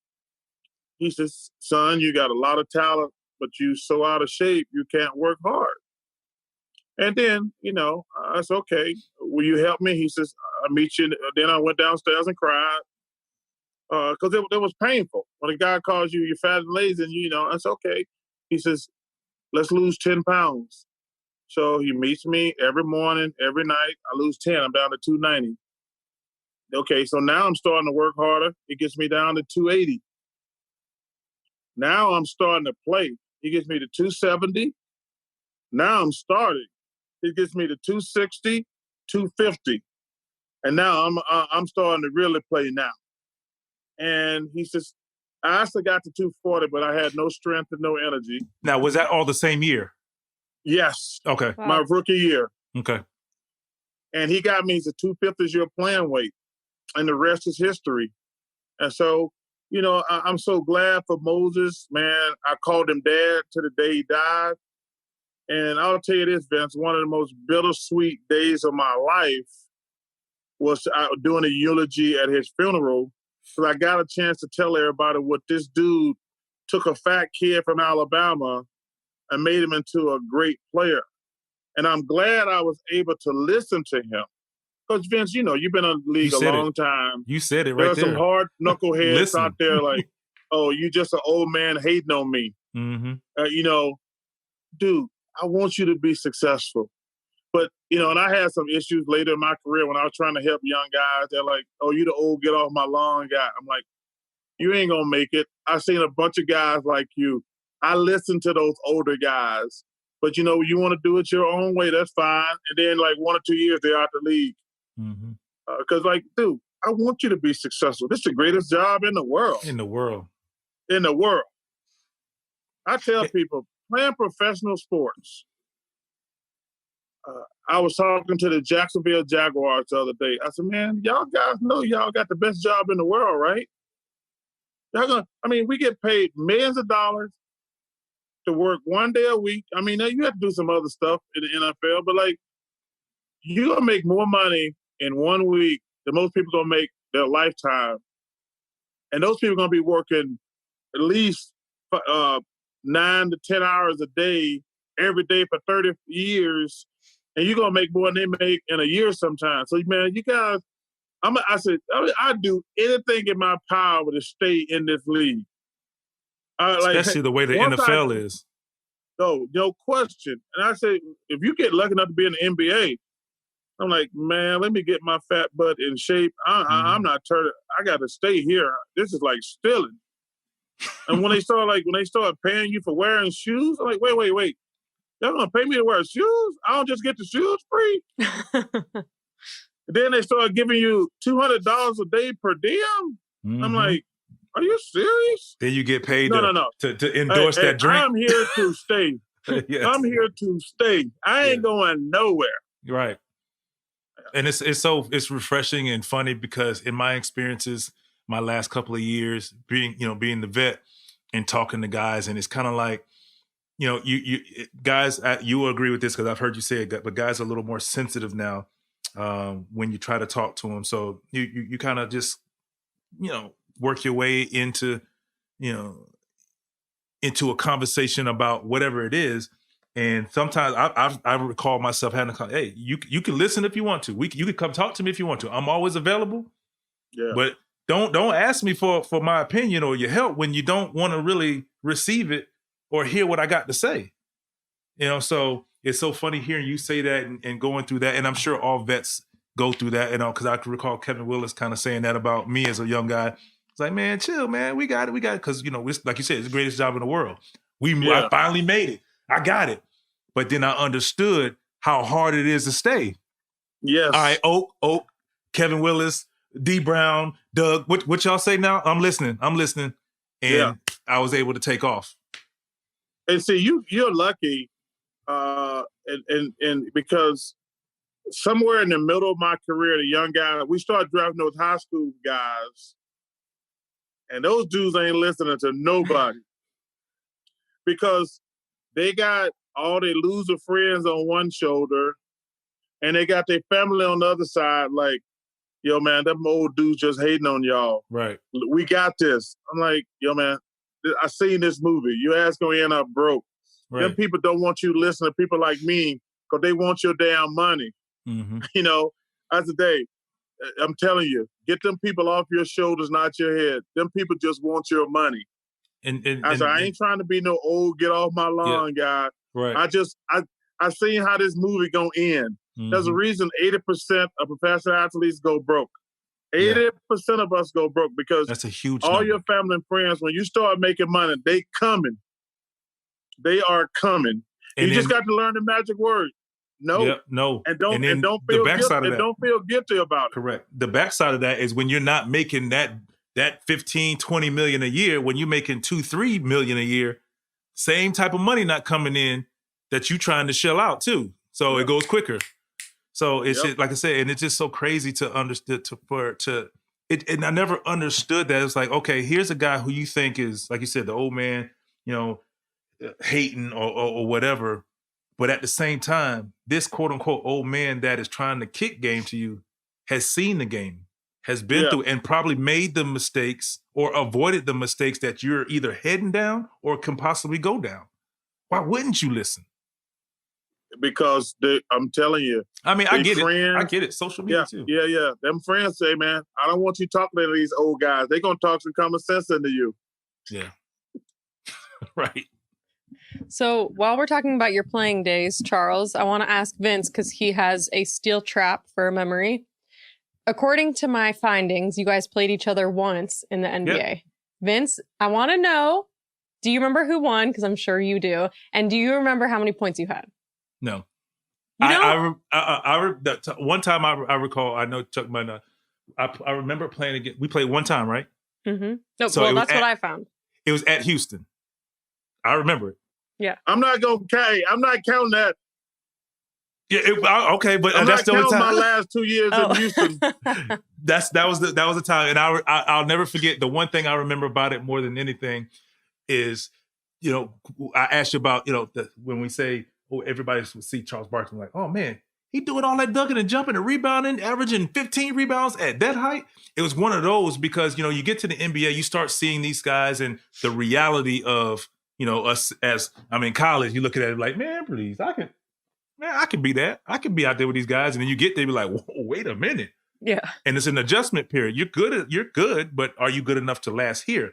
He says, son, you got a lot of talent, but you so out of shape, you can't work hard. And then, you know, I said, okay, will you help me? He says, I'll meet you. Then I went downstairs and cried because it was painful. When a guy calls you, you're fat and lazy, and you know, that's okay. He says, let's lose 10 pounds. So he meets me every morning, every night. I lose 10. I'm down to 290. Okay, so now I'm starting to work harder. It gets me down to 280. Now I'm starting to play. He gets me to 270. Now I'm starting. It gets me to 260, 250. And now I'm starting to really play now. And he says, I actually got to 240, but I had no strength and no energy. Now, was that all the same year? Yes. Okay. Wow. My rookie year. Okay. And he got me to 250 is your playing weight. And the rest is history. And so, you know, I'm so glad for Moses, man. I called him dad to the day he died. And I'll tell you this, Vince, one of the most bittersweet days of my life was doing a eulogy at his funeral, because I got a chance to tell everybody what this dude took a fat kid from Alabama and made him into a great player. And I'm glad I was able to listen to him. Because, Vince, you know, you've been in the league a long time. You said it right there. There are some hard knuckleheads out there like, oh, you just an old man hating on me. Mm-hmm. You know, dude, I want you to be successful. But, you know, and I had some issues later in my career when I was trying to help young guys. They're like, oh, you the old get off my lawn guy. I'm like, you ain't going to make it. I've seen a bunch of guys like you. I listen to those older guys. But, you know, you want to do it your own way, that's fine. And then like 1 or 2 years, they're out the league. Mm-hmm. Because, like, dude, I want you to be successful. This is the greatest job in the world. In the world. In the world. I tell people, playing professional sports. I was talking to the Jacksonville Jaguars the other day. I said, man, y'all guys know y'all got the best job in the world, right? We get paid millions of dollars to work 1 day a week. I mean, you have to do some other stuff in the NFL, but like, you're going to make more money in 1 week than most people going to make their lifetime. And those people are going to be working at least 9 to 10 hours a day, every day for 30 years. And you're going to make more than they make in a year sometimes. So, man, you guys, I do anything in my power to stay in this league. Especially the way the NFL is. No question. And I say, if you get lucky enough to be in the NBA, I'm like, man, let me get my fat butt in shape. I'm not turning. I got to stay here. This is like stealing. And when they start paying you for wearing shoes, I'm like, wait. They're going to pay me to wear shoes? I don't just get the shoes free? Then they start giving you $200 a day per diem? Mm-hmm. I'm like, are you serious? Then you get paid No. to endorse that drink? I'm here to stay. Yes. I'm here to stay. I ain't going nowhere. Right. And it's refreshing and funny because in my experiences, my last couple of years being the vet and talking to guys, and it's kind of like, you know, you guys, you will agree with this because I've heard you say it, but guys are a little more sensitive now when you try to talk to them. So you kind of just, you know, work your way into, into a conversation about whatever it is. And sometimes I recall myself having to, hey, you can listen if you want to. You can come talk to me if you want to. I'm always available. Yeah. But don't ask me for my opinion or your help when you don't want to really receive it or hear what I got to say. So it's so funny hearing you say that and going through that. And I'm sure all vets go through that, because I can recall Kevin Willis kind of saying that about me as a young guy. It's like, man, chill, man. We got it. Because, like you said, it's the greatest job in the world. I finally made it. I got it. But then I understood how hard it is to stay. Yes. All right, Oak, Kevin Willis, D Brown, Doug, what y'all say now? I'm listening. And I was able to take off. And see, you're lucky, and because somewhere in the middle of my career, the young guy, we started drafting those high school guys, and those dudes ain't listening to nobody because they got all their loser friends on one shoulder, and they got their family on the other side. Like, yo, man, them old dudes just hating on y'all. Right. We got this. I'm like, yo, man, I seen this movie. Your ass gonna end up broke. Right. Them people don't want you to listen to people like me because they want your damn money. Mm-hmm. That's the day. I'm telling you, get them people off your shoulders, not your head. Them people just want your money. And I ain't trying to be no old get off my lawn guy. Right. I seen how this movie gonna end. Mm-hmm. There's a reason 80% of professional athletes go broke. 80% of us go broke because that's a huge all number. Your family and friends, when you start making money, they coming. They are coming. And you just got to learn the magic word. No. Yep, no. And don't feel guilty. And don't feel guilty about it. Correct. The backside of that is when you're not making that 15, 20 million a year, when you're making 2-3 million a year, same type of money not coming in that you trying to shell out too. So it goes quicker. So it's just, like I said, and it's just so crazy to understand and I never understood that. It's like, okay, here's a guy who you think is, like you said, the old man, hating or whatever. But at the same time, this quote unquote old man that is trying to kick game to you has seen the game, has been through and probably made the mistakes or avoided the mistakes that you're either heading down or can possibly go down. Why wouldn't you listen? Because I'm telling you. I mean, I get it. Social media too. Yeah. Them friends say, man, I don't want you talking to these old guys. They're going to talk some common sense into you. Yeah. Right. So while we're talking about your playing days, Charles, I want to ask Vince because he has a steel trap for a memory. According to my findings, you guys played each other once in the NBA. Yep. Vince, I want to know, do you remember who won? Because I'm sure you do. And do you remember how many points you had? No. You one time I recall, I know Chuck might not, I remember playing again. We played one time, right? Mm-hmm. No, so well, that's what I found. It was at Houston. I remember it. Yeah. I'm not counting that. Yeah, okay, but I'm that's not the only time. my last 2 years in Houston. that was the time, and I'll never forget. The one thing I remember about it more than anything is, I asked you about, when we say, everybody would see Charles Barkley like, oh man, he doing all that dunking and jumping and rebounding, averaging 15 rebounds at that height. It was one of those because you get to the NBA, you start seeing these guys and the reality of us as college. You look at it like, man, please, I can be that. I can be out there with these guys, and then you get there, and be like, whoa, wait a minute. Yeah. And it's an adjustment period. You're good, but are you good enough to last here?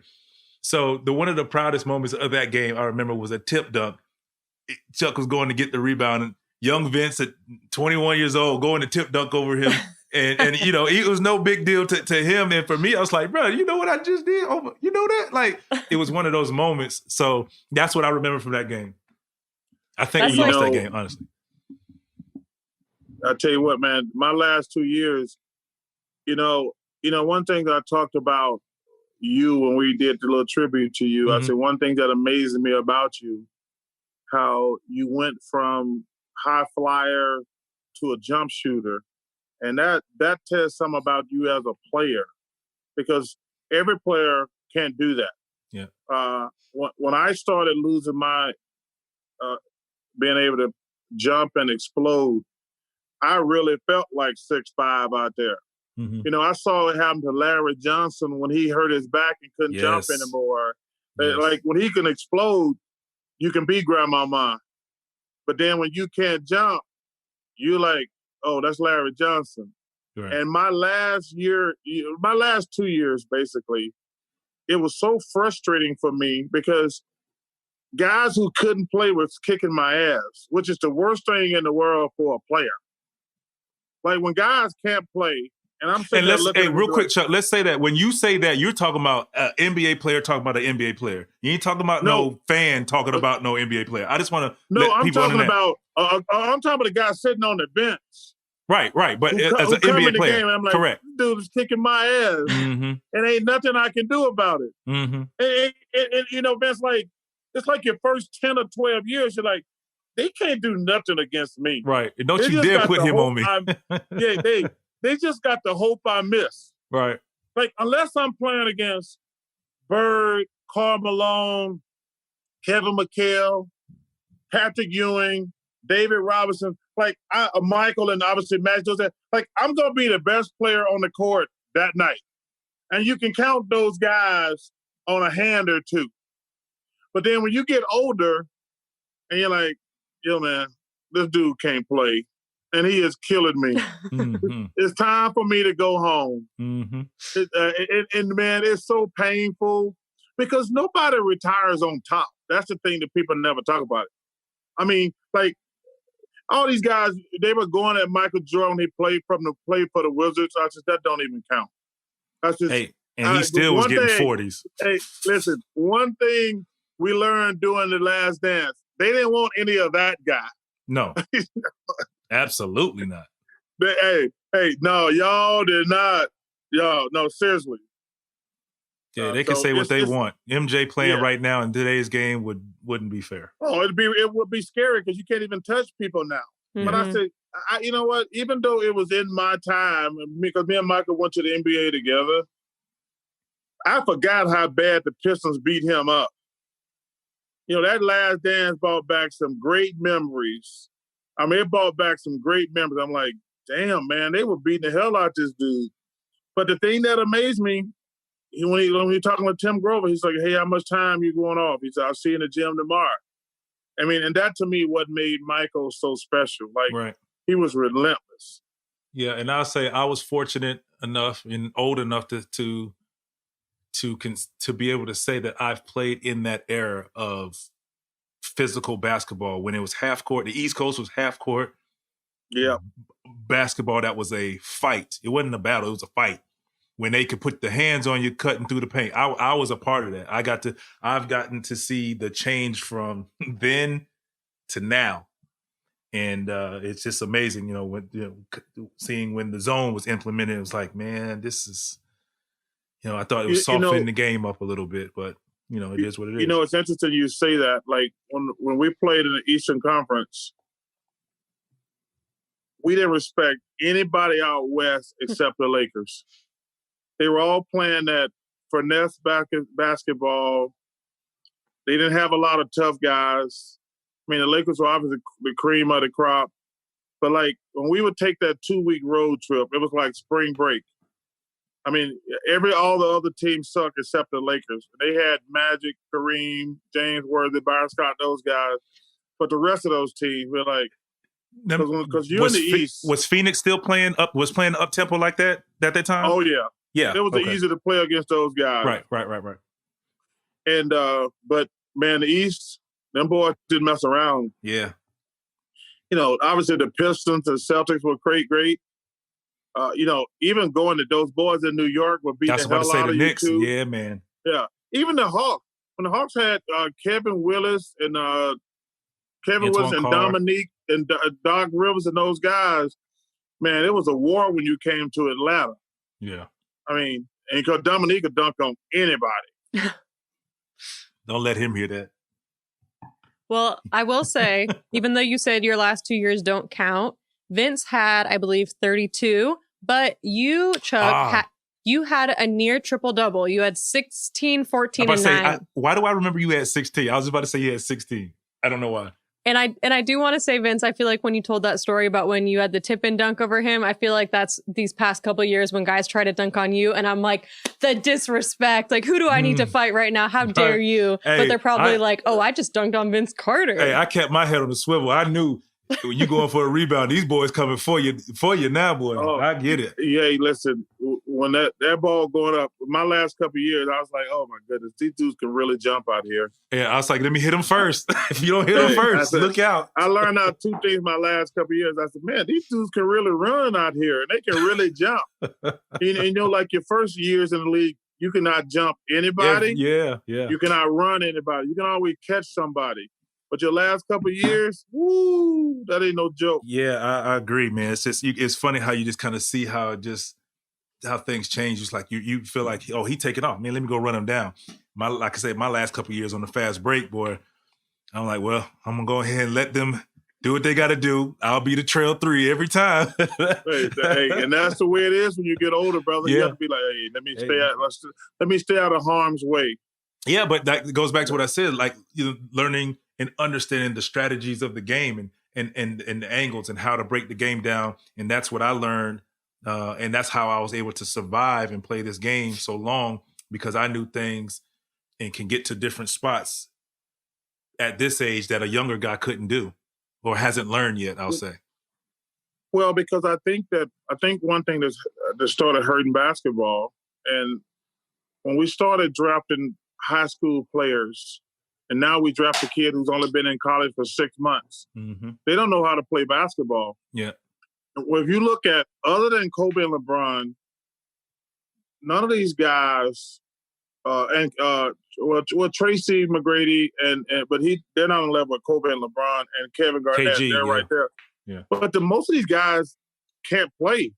So one of the proudest moments of that game I remember was a tip dunk. Chuck was going to get the rebound, and young Vince at 21 years old going to tip dunk over him. and it was no big deal to him. And for me, I was like, bro, you know what I just did? Oh, you know that? Like, it was one of those moments. So that's what I remember from that game. I think we lost that game, honestly. I tell you what, man, my last 2 years, one thing that I talked about you when we did the little tribute to you, I said one thing that amazed me about you, how you went from high flyer to a jump shooter. And that tells something about you as a player, because every player can't do that. Yeah. When I started losing my being able to jump and explode, I really felt like 6'5" out there. Mm-hmm. You know, I saw it happen to Larry Johnson when he hurt his back and couldn't jump Yes. anymore. Yes. Like when he can explode, you can be grandmama. But then when you can't jump, you're like, oh, that's Larry Johnson. Right. And my last 2 years, basically, it was so frustrating for me because guys who couldn't play was kicking my ass, which is the worst thing in the world for a player. Like when guys can't play, and I'm sitting there looking at real quick, Chuck, let's say that when you say that, you're talking about an NBA player talking about an NBA player. You ain't talking about no fan talking about no NBA player. I just want to I'm talking about the guy sitting on the bench. Right. But as an NBA player, game, I'm like, correct. This dude is kicking my ass, and ain't nothing I can do about it. Mm-hmm. And you know, Vince, like it's like your first 10 or 12 years, you're like, they can't do nothing against me. Right. Don't you dare put him on me. They just got the hope I miss. Right. Like, unless I'm playing against Bird, Karl Malone, Kevin McHale, Patrick Ewing, David Robinson, like Michael, and obviously Max does that. Like, I'm going to be the best player on the court that night. And you can count those guys on a hand or two. But then when you get older and you're like, yo, man, this dude can't play. And he is killing me. Mm-hmm. It's time for me to go home. Mm-hmm. And man, it's so painful because nobody retires on top. That's the thing that people never talk about. I mean, like all these guys, they were going at Michael Jordan. He played for the Wizards. I said that don't even count. That's just, and he still was getting 40s. Hey, listen, one thing we learned during the Last Dance, they didn't want any of that guy. No. Absolutely not. No, y'all did not. Y'all, no, seriously. Yeah, they can say what they want. MJ playing right now in today's game wouldn't be fair. Oh, it would be scary because you can't even touch people now. Mm-hmm. But I said, you know what? Even though it was in my time, because me and Michael went to the NBA together, I forgot how bad the Pistons beat him up. You know, that Last Dance brought back some great memories. I mean, it brought back some great memories. I'm like, damn, man, they were beating the hell out of this dude. But the thing that amazed me, when you're talking with Tim Grover, he's like, hey, how much time you going off? He said, I'll see you in the gym tomorrow. I mean, and that to me what made Michael so special. Like, he was relentless. Yeah, and I'll say I was fortunate enough and old enough to be able to say that I've played in that era of physical basketball when it was half court. The East Coast was half court. Yeah. Basketball that was a fight. It wasn't a battle, it was a fight. When they could put the hands on you cutting through the paint. I was a part of that. I've gotten to see the change from then to now. And it's just amazing, you know, seeing when the zone was implemented, it was like, man, this is, you know, I thought it was softening the game up a little bit, but you know, it is what it is. You know, it's interesting you say that. Like when we played in the Eastern Conference, we didn't respect anybody out west except the Lakers. They were all playing that finesse basketball. They didn't have a lot of tough guys. I mean, the Lakers were obviously the cream of the crop. But like when we would take that 2-week road trip, it was like spring break. I mean, all the other teams suck except the Lakers. They had Magic, Kareem, James Worthy, Byron Scott, those guys. But the rest of those teams, we're like, because you're in the East. Was Phoenix still playing up tempo like that at that time? Oh yeah, yeah. It was easy to play against those guys. Right. And but man, the East, them boys didn't mess around. Yeah. You know, obviously the Pistons and Celtics were great. You know, even going to those boys in New York would beat the hell out of you too. Yeah, man. Yeah, even the Hawks. When the Hawks had Kevin Willis and Dominique and Doc Rivers and those guys, man, it was a war when you came to Atlanta. Yeah. I mean, and because Dominique could dunk on anybody. Don't let him hear that. Well, I will say, even though you said your last 2 years don't count, Vince had, I believe, 32, but you, Chuck, you had a near triple-double. You had 16, 14, and 9. Why do I remember you had 16? I was about to say you had 16. I don't know why. And I do want to say, Vince, I feel like when you told that story about when you had the tip and dunk over him, I feel like that's these past couple of years when guys try to dunk on you. And I'm like, the disrespect. Like, who do I need to fight right now? How dare you? Hey, but they're probably like, oh, I just dunked on Vince Carter. Hey, I kept my head on the swivel. I knew when you going for a rebound, these boys coming for you now, boy. Oh, I get it. Yeah, listen, when that ball going up, my last couple of years, I was like, oh my goodness, these dudes can really jump out here. Yeah, I was like, let me hit him first. If you don't hit him first, look out. I learned out two things my last couple of years. I said, man, these dudes can really run out here, and they can really jump. You know, like your first years in the league, you cannot jump anybody. Yeah. You cannot run anybody. You can always catch somebody. But your last couple of years, woo, that ain't no joke. Yeah, I agree, man. It's just it's funny how you just kind of see how things change. It's like you feel like, oh, he taking off, man. Let me go run him down. Like I said, my last couple of years on the fast break, boy, I'm like, well, I'm gonna go ahead and let them do what they got to do. I'll be the trail 3 every time. hey, and that's the way it is when you get older, brother. Yeah. You have to be like, hey, let me stay out of harm's way. Yeah, but that goes back to what I said, like, you know, learning and understanding the strategies of the game and the angles and how to break the game down. And that's what I learned. And that's how I was able to survive and play this game so long, because I knew things and can get to different spots at this age that a younger guy couldn't do or hasn't learned yet, I'll say. Well, because I think one thing that started hurting basketball, and when we started drafting high school players, and now we draft a kid who's only been in college for 6 months. Mm-hmm. They don't know how to play basketball. Yeah. Well, if you look at, other than Kobe and LeBron, none of these guys, Tracy McGrady but they're not on the level with Kobe and LeBron and Kevin Garnett. They're right there. Yeah. But most of these guys can't play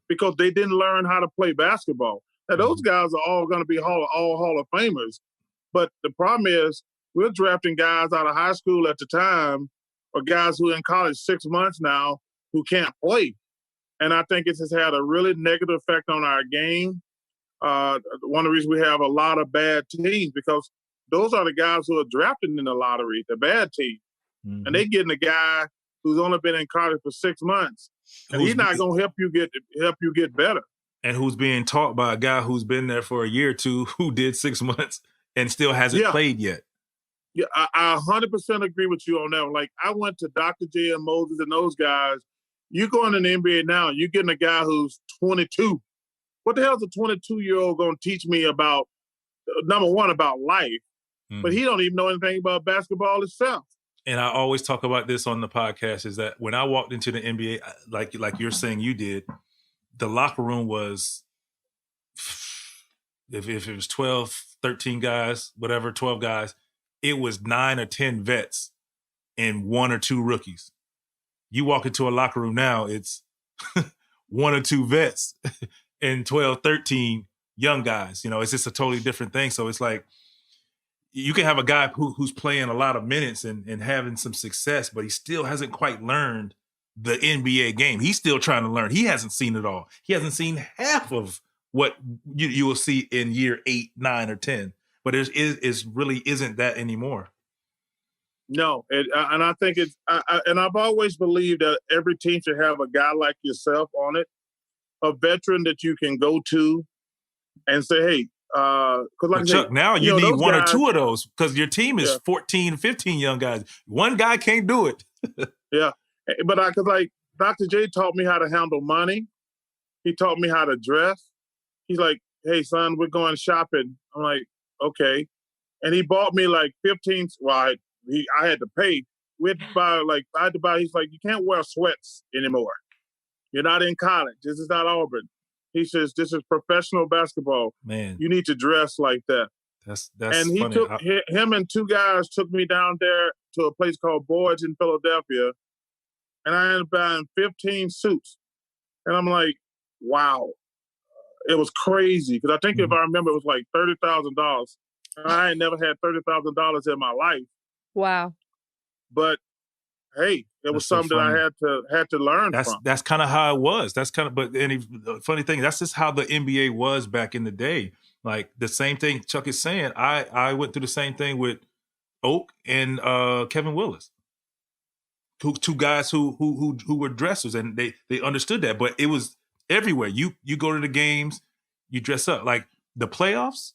because they didn't learn how to play basketball. Now, those guys are all going to be all Hall of Famers. But the problem is, we're drafting guys out of high school at the time, or guys who are in college 6 months now, who can't play. And I think it has had a really negative effect on our game. One of the reasons we have a lot of bad teams, because those are the guys who are drafted in the lottery, the bad team. Mm-hmm. And they're getting a guy who's only been in college for 6 months. And he's not going to help you get better. And who's being taught by a guy who's been there for a year or two, who did 6 months and still hasn't played yet. Yeah, I 100% agree with you on that. Like, I went to Dr. J and Moses and those guys. You go in the NBA now, you're getting a guy who's 22. What the hell is a 22-year-old going to teach me about, number one, about life? Mm-hmm. But he don't even know anything about basketball itself. And I always talk about this on the podcast, is that when I walked into the NBA, like you're saying you did, the locker room was, if it was 12, 13 guys, whatever, 12 guys, it was 9 or 10 vets and 1 or 2 rookies. You walk into a locker room now, it's 1 or 2 vets and 12, 13 young guys. You know, it's just a totally different thing. So it's like, you can have a guy who's playing a lot of minutes and having some success, but he still hasn't quite learned the NBA game. He's still trying to learn. He hasn't seen it all. He hasn't seen half of what you will see in year 8, 9, or 10. But it really isn't that anymore. No, and I think and I've always believed that every team should have a guy like yourself on it, a veteran that you can go to and say, hey, because Chuck, now you need 1 or 2 of those, because your team is 14, 15 young guys. One guy can't do it. Yeah, but because like Dr. J taught me how to handle money. He taught me how to dress. He's like, hey, son, we're going shopping. I'm like, okay. And he bought me like 15. Well, I had to pay. We had to buy I had to buy. He's like, you can't wear sweats anymore. You're not in college. This is not Auburn. He says, this is professional basketball. Man, you need to dress like that. That's and he funny. took him and 2 guys took me down there to a place called Boyd's in Philadelphia, and I ended up buying 15 suits. And I'm like, wow, it was crazy, because I think if I remember, it was like $30,000. I ain't never had $30,000 in my life. Wow. But hey, it was something that I had to learn from. That's kind of how it was. That's kind of, but the funny thing, that's just how the NBA was back in the day. Like the same thing Chuck is saying. I went through the same thing with Oak and Kevin Willis. two guys who were dressers, and they understood that. But it was everywhere. You go to the games, you dress up. Like the playoffs,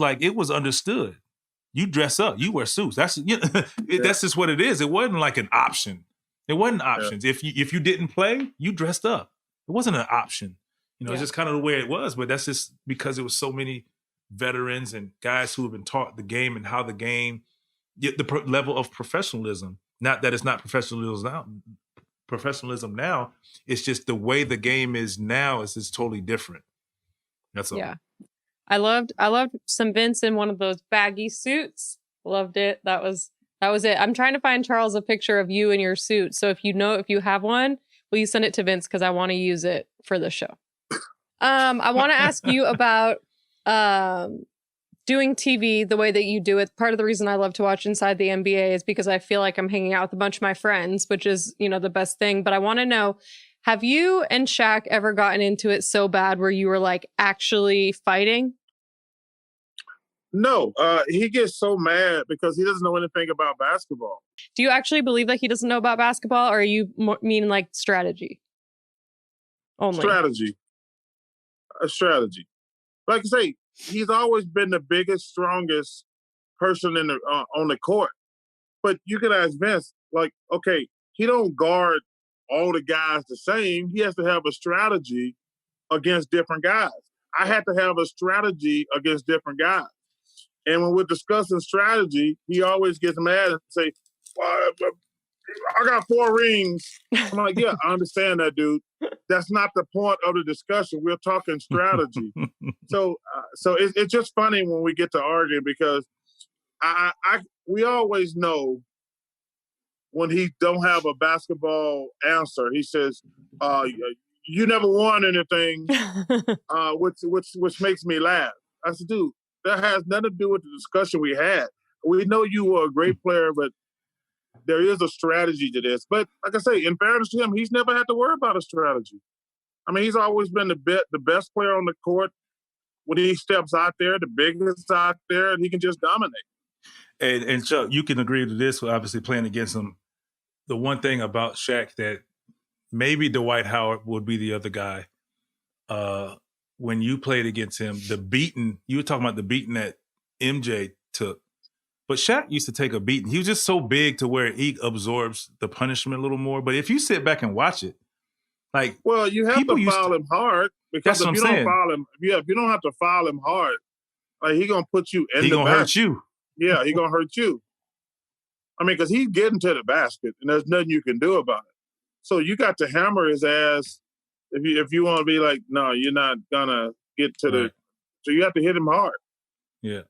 like it was understood. You dress up, you wear suits. That's that's just what it is. It wasn't like an option. It wasn't options. Yeah. If you didn't play, you dressed up. It wasn't an option. It's just kind of the way it was. But that's just because it was so many veterans and guys who have been taught the game and how the game, the level of professionalism. Not that it's not professionalism now. It's just the way the game is now is totally different. That's all. Yeah. I loved some Vince in one of those baggy suits. Loved it. That was it. I'm trying to find, Charles, a picture of you in your suit. So if you have one, will you send it to Vince? Because I want to use it for the show. I want to ask you about doing TV the way that you do it. Part of the reason I love to watch Inside the NBA is because I feel like I'm hanging out with a bunch of my friends, which is, the best thing. But I want to know, have you and Shaq ever gotten into it so bad where you were like actually fighting? No, he gets so mad because he doesn't know anything about basketball. Do you actually believe that he doesn't know about basketball, or are you mean like strategy only? Strategy. A strategy. Like I say, he's always been the biggest, strongest person in the on the court. But you can ask Vince, like, okay, he don't guard all the guys the same. He has to have a strategy against different guys. I had to have a strategy against different guys. And when we're discussing strategy, he always gets mad and say, well, I got 4 rings. I'm like, yeah, I understand that, dude. That's not the point of the discussion. We're talking strategy. So it's just funny when we get to arguing because we always know when he don't have a basketball answer. He says, you never won anything, which makes me laugh. I said, dude, that has nothing to do with the discussion we had. We know you were a great player, but there is a strategy to this. But like I say, in fairness to him, he's never had to worry about a strategy. I mean, he's always been the best player on the court. When he steps out there, the biggest out there, and he can just dominate. And Chuck, you can agree to this, obviously playing against him. The one thing about Shaq that maybe Dwight Howard would be the other guy. When you played against him, you were talking about the beating that MJ took. But Shaq used to take a beating. He was just so big to where he absorbs the punishment a little more. But if you sit back and watch it, like, well, you have to foul him hard because if you don't foul him, if you don't have to foul him hard, like he gonna put you in the basket. He gonna hurt you. Yeah, he gonna hurt you. I mean, because he's getting to the basket, and there's nothing you can do about it. So you got to hammer his ass if you want to be like, no, you're not gonna get to the. So you have to hit him hard. Yeah.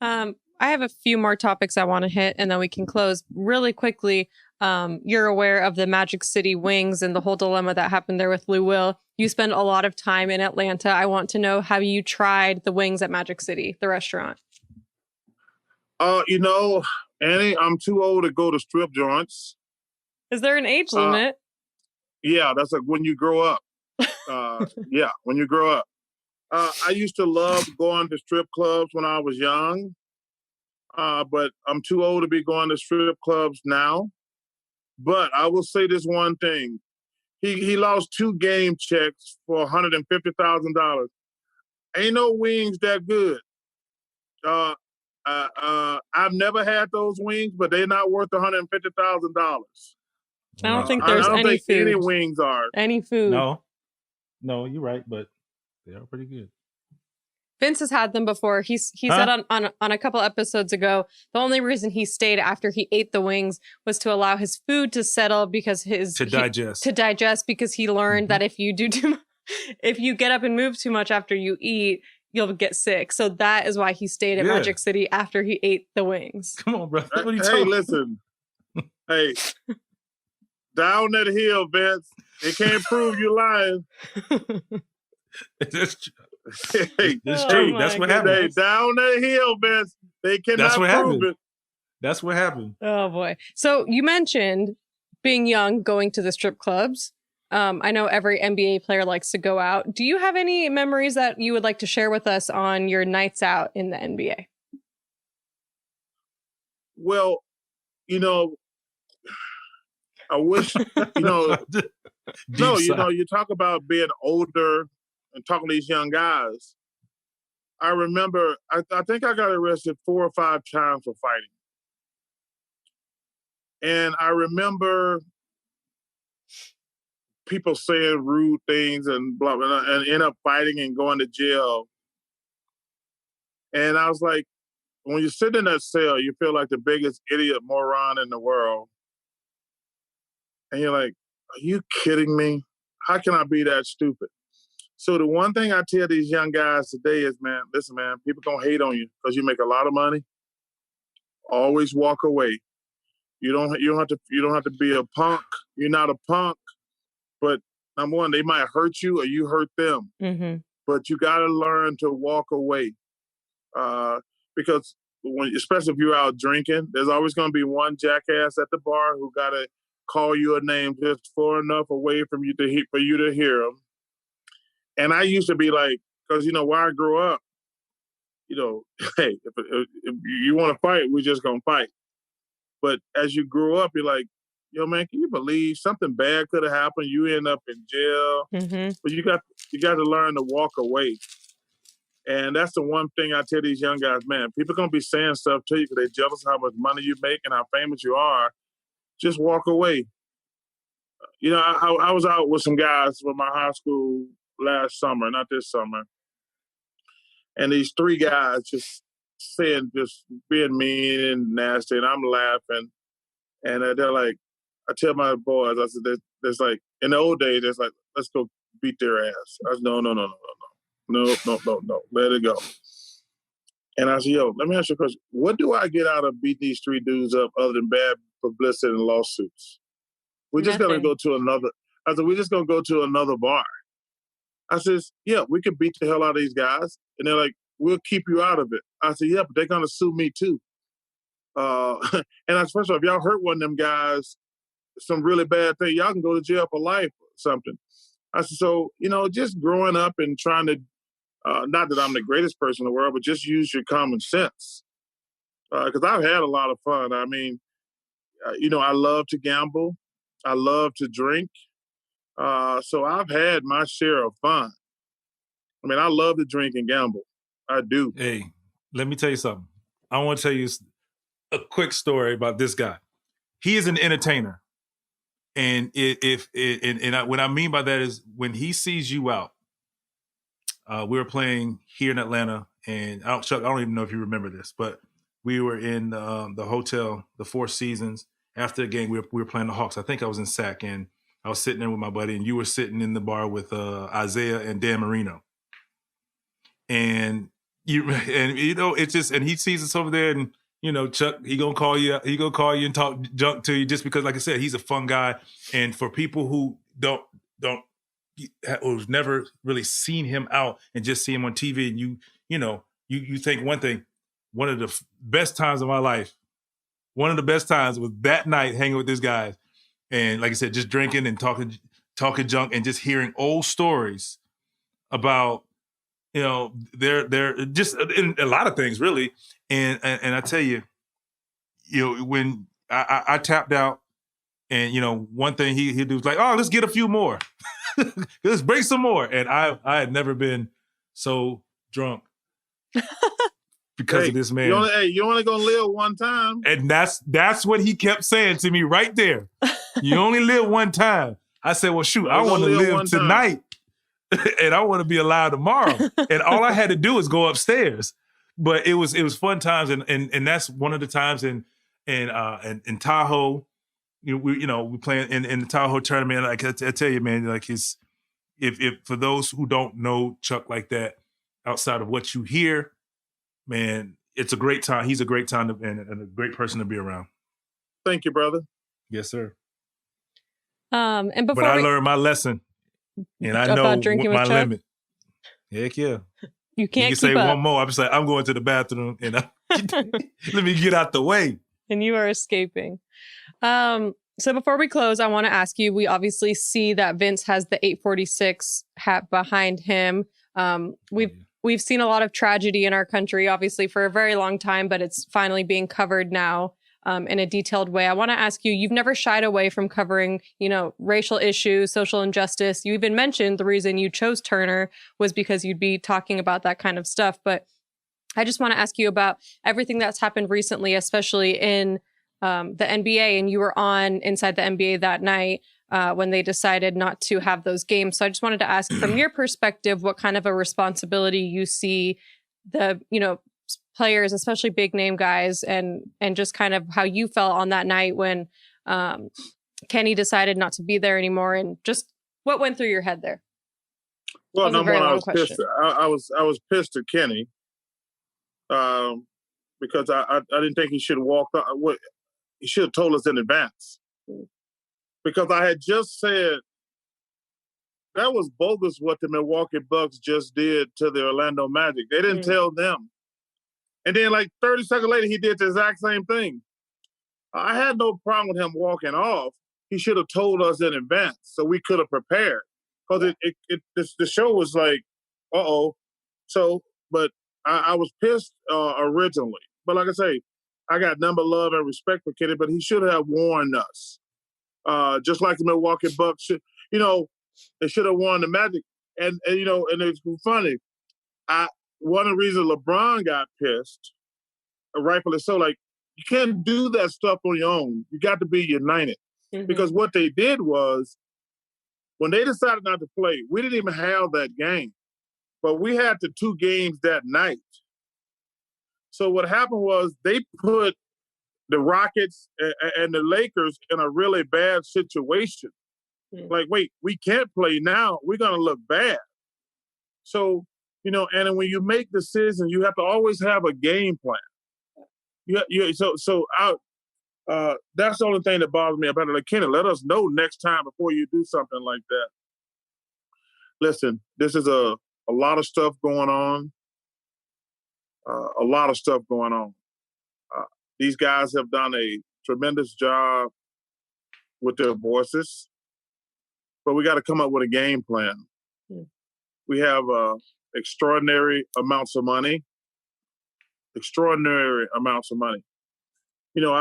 I have a few more topics I want to hit, and then we can close really quickly. You're aware of the Magic City Wings and the whole dilemma that happened there with Lou Will. You spend a lot of time in Atlanta. I want to know, have you tried the wings at Magic City, the restaurant? Annie, I'm too old to go to strip joints. Is there an age limit? Yeah, that's like when you grow up. When you grow up. I used to love going to strip clubs when I was young, but I'm too old to be going to strip clubs now. But I will say this one thing. He lost 2 game checks for $150,000. Ain't no wings that good. I've never had those wings, but they're not worth $150,000. I don't think there's any food. Any wings are. Any food. No, you're right, but they are pretty good. Vince has had them before. He said on a couple episodes ago, the only reason he stayed after he ate the wings was to allow his food to settle because digest because he learned that if you if you get up and move too much after you eat, you'll get sick. So that is why he stayed at Magic City after he ate the wings. Come on, bro. Listen. Hey, down that hill, Vince. It can't prove you're lying. It's true. That's what happened. Hey, down that hill, Vince. They cannot prove it. That's what happened. Oh, boy. So you mentioned being young, going to the strip clubs. I know every NBA player likes to go out. Do you have any memories that you would like to share with us on your nights out in the NBA? Well, you know, I wish, you talk about being older and talking to these young guys. I remember, I think I got arrested 4 or 5 times for fighting. And I remember people saying rude things and blah, blah, blah, and end up fighting and going to jail. And I was like, when you sit in that cell, you feel like the biggest idiot moron in the world. And you're like, are you kidding me? How can I be that stupid? So the one thing I tell these young guys today is, man, listen, man, people gonna hate on you because you make a lot of money. Always walk away. You don't have to be a punk. You're not a punk. But number one, they might hurt you or you hurt them. Mm-hmm. But you got to learn to walk away. Because especially if you're out drinking, there's always going to be one jackass at the bar who got to call you a name just far enough away from you for you to hear them. And I used to be like, because, where I grew up, hey, if you want to fight, we're just going to fight. But as you grow up, you're like, yo, man, can you believe something bad could have happened? You end up in jail. Mm-hmm. But you got to learn to walk away. And that's the one thing I tell these young guys, man, people going to be saying stuff to you because they're jealous of how much money you make and how famous you are. Just walk away. I was out with some guys from my high school last summer, not this summer. And these 3 guys just being mean and nasty, and I'm laughing. And they're like, I tell my boys, I said, there's like, in the old days, there's like, let's go beat their ass. I said, no, let it go. And I said, yo, let me ask you a question. What do I get out of beating these 3 dudes up other than bad publicity and lawsuits? We're just going to go to another, I said, we're just going to go to another bar. I says, yeah, we could beat the hell out of these guys. And they're like, we'll keep you out of it. I said, yeah, but they're going to sue me too. And I said, first of all, if y'all hurt one of them guys, some really bad thing, y'all can go to jail for life or something. I said, so, just growing up and trying to, not that I'm the greatest person in the world, but just use your common sense. Because I've had a lot of fun. I mean, I love to gamble. I love to drink. So I've had my share of fun. I mean, I love to drink and gamble. I do. Hey, let me tell you something. I want to tell you a quick story about this guy. He is an entertainer. And what I mean by that is when he sees you out, we were playing here in Atlanta, and Chuck, I don't even know if you remember this, but we were in the hotel, the Four Seasons. After the game, we were playing the Hawks. I think I was in SAC, and I was sitting there with my buddy, and you were sitting in the bar with Isaiah and Dan Marino. And it's just, and he sees us over there, and Chuck, he gonna call you and talk junk to you just because, like I said, he's a fun guy. And for people who who's never really seen him out and just see him on TV, and you think one thing, one of the best times of my life, one of the best times was that night hanging with this guy, and like I said, just drinking and talking junk and just hearing old stories about they're just in a lot of things really. And I tell you, when I tapped out, and one thing he'd do was like, oh, let's get a few more. Let's break some more. And I had never been so drunk because of this man. You only gonna live one time. And that's what he kept saying to me right there. You only live one time. I said, well, shoot, I want to live tonight. And I want to be alive tomorrow. And all I had to do was go upstairs. But it was fun times, and that's one of the times in Tahoe. We playing in the Tahoe tournament. Like I tell you, man, like if for those who don't know Chuck like that, outside of what you hear, man, it's a great time. He's a great time and a great person to be around. Thank you, brother. Yes, sir. And before I learned my lesson, and I know my limit. Heck yeah. You can't you keep say up. One more. I'm just like, I'm going to the bathroom, and let me get out the way. And you are escaping. So before we close, I want to ask you, we obviously see that Vince has the 846 hat behind him. We've seen a lot of tragedy in our country, obviously, for a very long time, but it's finally being covered now. in a detailed way. I want to ask you, you've never shied away from covering, racial issues, social injustice. You even mentioned the reason you chose Turner was because you'd be talking about that kind of stuff. But I just want to ask you about everything that's happened recently, especially in the NBA. And you were on Inside the NBA that night when they decided not to have those games. So I just wanted to ask, from your perspective, what kind of a responsibility you see the, players, especially big name guys, and just kind of how you felt on that night when Kenny decided not to be there anymore, and just what went through your head there. Well, number one, I was pissed. I was pissed at Kenny because I didn't think he should have walked out. He should have told us in advance, because I had just said that was bogus what the Milwaukee Bucks just did to the Orlando Magic. They didn't tell them. And then like 30 seconds later, he did the exact same thing. I had no problem with him walking off. He should have told us in advance so we could have prepared. Because the show was like, uh-oh. So, but I was pissed originally. But like I say, I got number love and respect for Kenny, but he should have warned us. Just like the Milwaukee Bucks should, they should have warned the Magic. And it's funny. One of the reasons LeBron got pissed, rightfully so, like, you can't do that stuff on your own. You got to be united. Mm-hmm. Because what they did was, when they decided not to play, we didn't even have that game. But we had the 2 games that night. So what happened was they put the Rockets and the Lakers in a really bad situation. Mm-hmm. Like, wait, we can't play now. We're going to look bad. So, and then when you make decisions, you have to always have a game plan. That's the only thing that bothers me about it. Like, Kenny, let us know next time before you do something like that. Listen, this is a lot of stuff going on. These guys have done a tremendous job with their voices, but we got to come up with a game plan. Mm. We have extraordinary amounts of money. I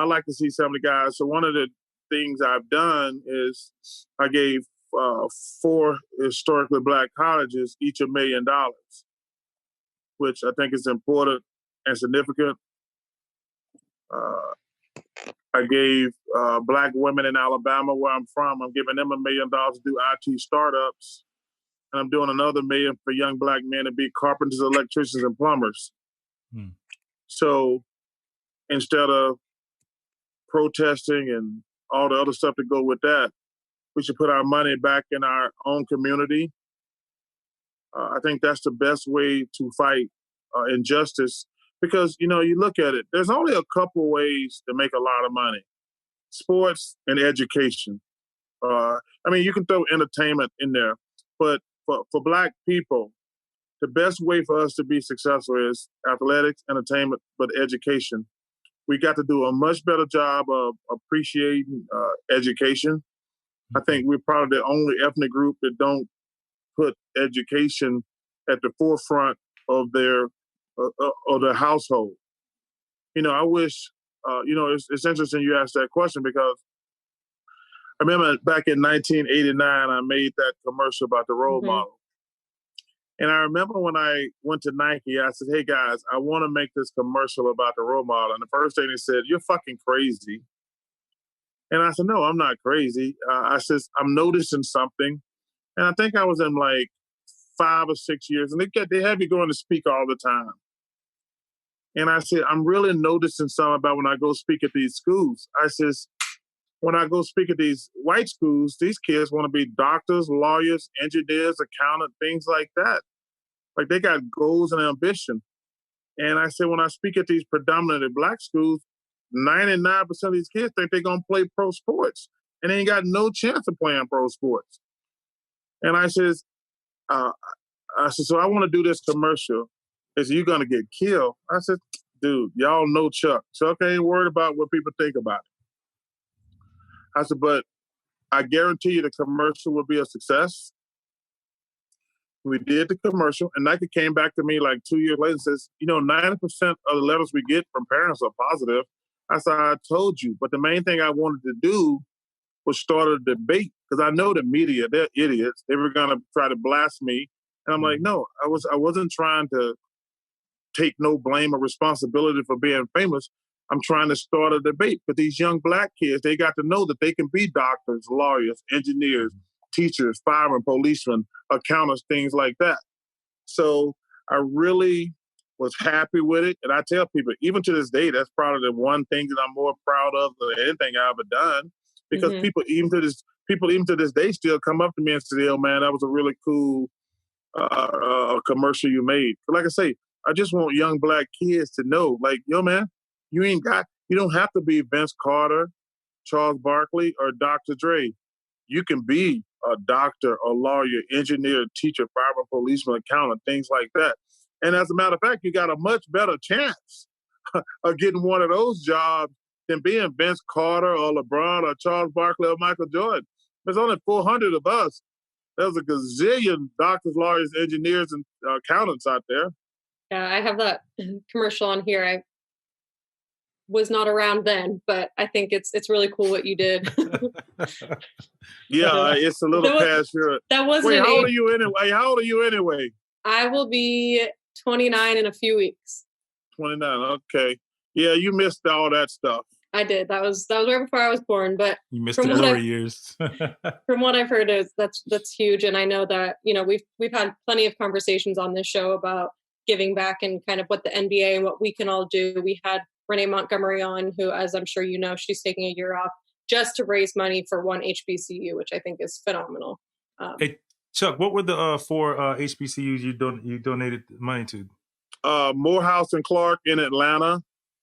like to see some of the guys. So one of the things I've done is I gave 4 historically Black colleges each $1 million, which I think is important and significant. I gave Black women in Alabama, where I'm from, I'm giving them $1 million to do IT startups. And I'm doing another $1 million for young Black men to be carpenters, electricians, and plumbers. Hmm. So instead of protesting and all the other stuff that go with that, we should put our money back in our own community. I think that's the best way to fight injustice, because, you look at it, there's only a couple ways to make a lot of money: sports and education. You can throw entertainment in there, but for Black people, the best way for us to be successful is athletics, entertainment, but education. We got to do a much better job of appreciating education. I think we're probably the only ethnic group that don't put education at the forefront of their household. I wish, it's interesting you asked that question, because I remember back in 1989, I made that commercial about the role model. And I remember when I went to Nike, I said, hey guys, I want to make this commercial about the role model. And the first thing they said, you're fucking crazy. And I said, no, I'm not crazy. I said, I'm noticing something. And I think I was in like 5 or 6 years, and they have you going to speak all the time. And I said, I'm really noticing something about when I go speak at these schools. I says, when I go speak at these white schools, these kids want to be doctors, lawyers, engineers, accountants, things like that. Like, they got goals and ambition. And I said, when I speak at these predominantly Black schools, 99% of these kids think they're going to play pro sports, and they ain't got no chance of playing pro sports. And I says, so I want to do this commercial. They said, you're going to get killed. I said, dude, y'all know Chuck. Chuck ain't worried about what people think about it. I said, but I guarantee you the commercial will be a success. We did the commercial, and Nike came back to me like 2 years later and says, 90% of the letters we get from parents are positive. I said, I told you. But the main thing I wanted to do was start a debate because I know the media, they're idiots. They were going to try to blast me. And I'm like, no, I wasn't trying to take no blame or responsibility for being famous. I'm trying to start a debate. But these young Black kids, they got to know that they can be doctors, lawyers, engineers, teachers, firemen, policemen, accountants, things like that. So I really was happy with it. And I tell people, even to this day, that's probably the one thing that I'm more proud of than anything I've ever done. Because people even to this day still come up to me and say, "Oh man, that was a really cool commercial you made." But like I say, I just want young Black kids to know, like, yo man, you don't have to be Vince Carter, Charles Barkley, or Dr. Dre. You can be a doctor, a lawyer, engineer, teacher, fireman, policeman, accountant, things like that. And as a matter of fact, you got a much better chance of getting one of those jobs than being Vince Carter or LeBron or Charles Barkley or Michael Jordan. There's only 400 of us. There's a gazillion doctors, lawyers, engineers, and accountants out there. Yeah, I have that commercial on here. I was not around then, but I think it's really cool what you did. Yeah, it's a little past your. That wasn't. Wait, how old are you anyway? How old are you anyway? I will be 29 in a few weeks. 29. Okay. Yeah, you missed all that stuff. I did. That was right before I was born. But you missed the glory years. From what I've heard, that's huge, and I know that we've had plenty of conversations on this show about giving back and kind of what the NBA and what we can all do. We had Renee Montgomery on, who, as I'm sure you know, she's taking a year off just to raise money for one HBCU, which I think is phenomenal. Hey, Chuck, what were the 4 HBCUs you donated money to? Morehouse and Clark in Atlanta,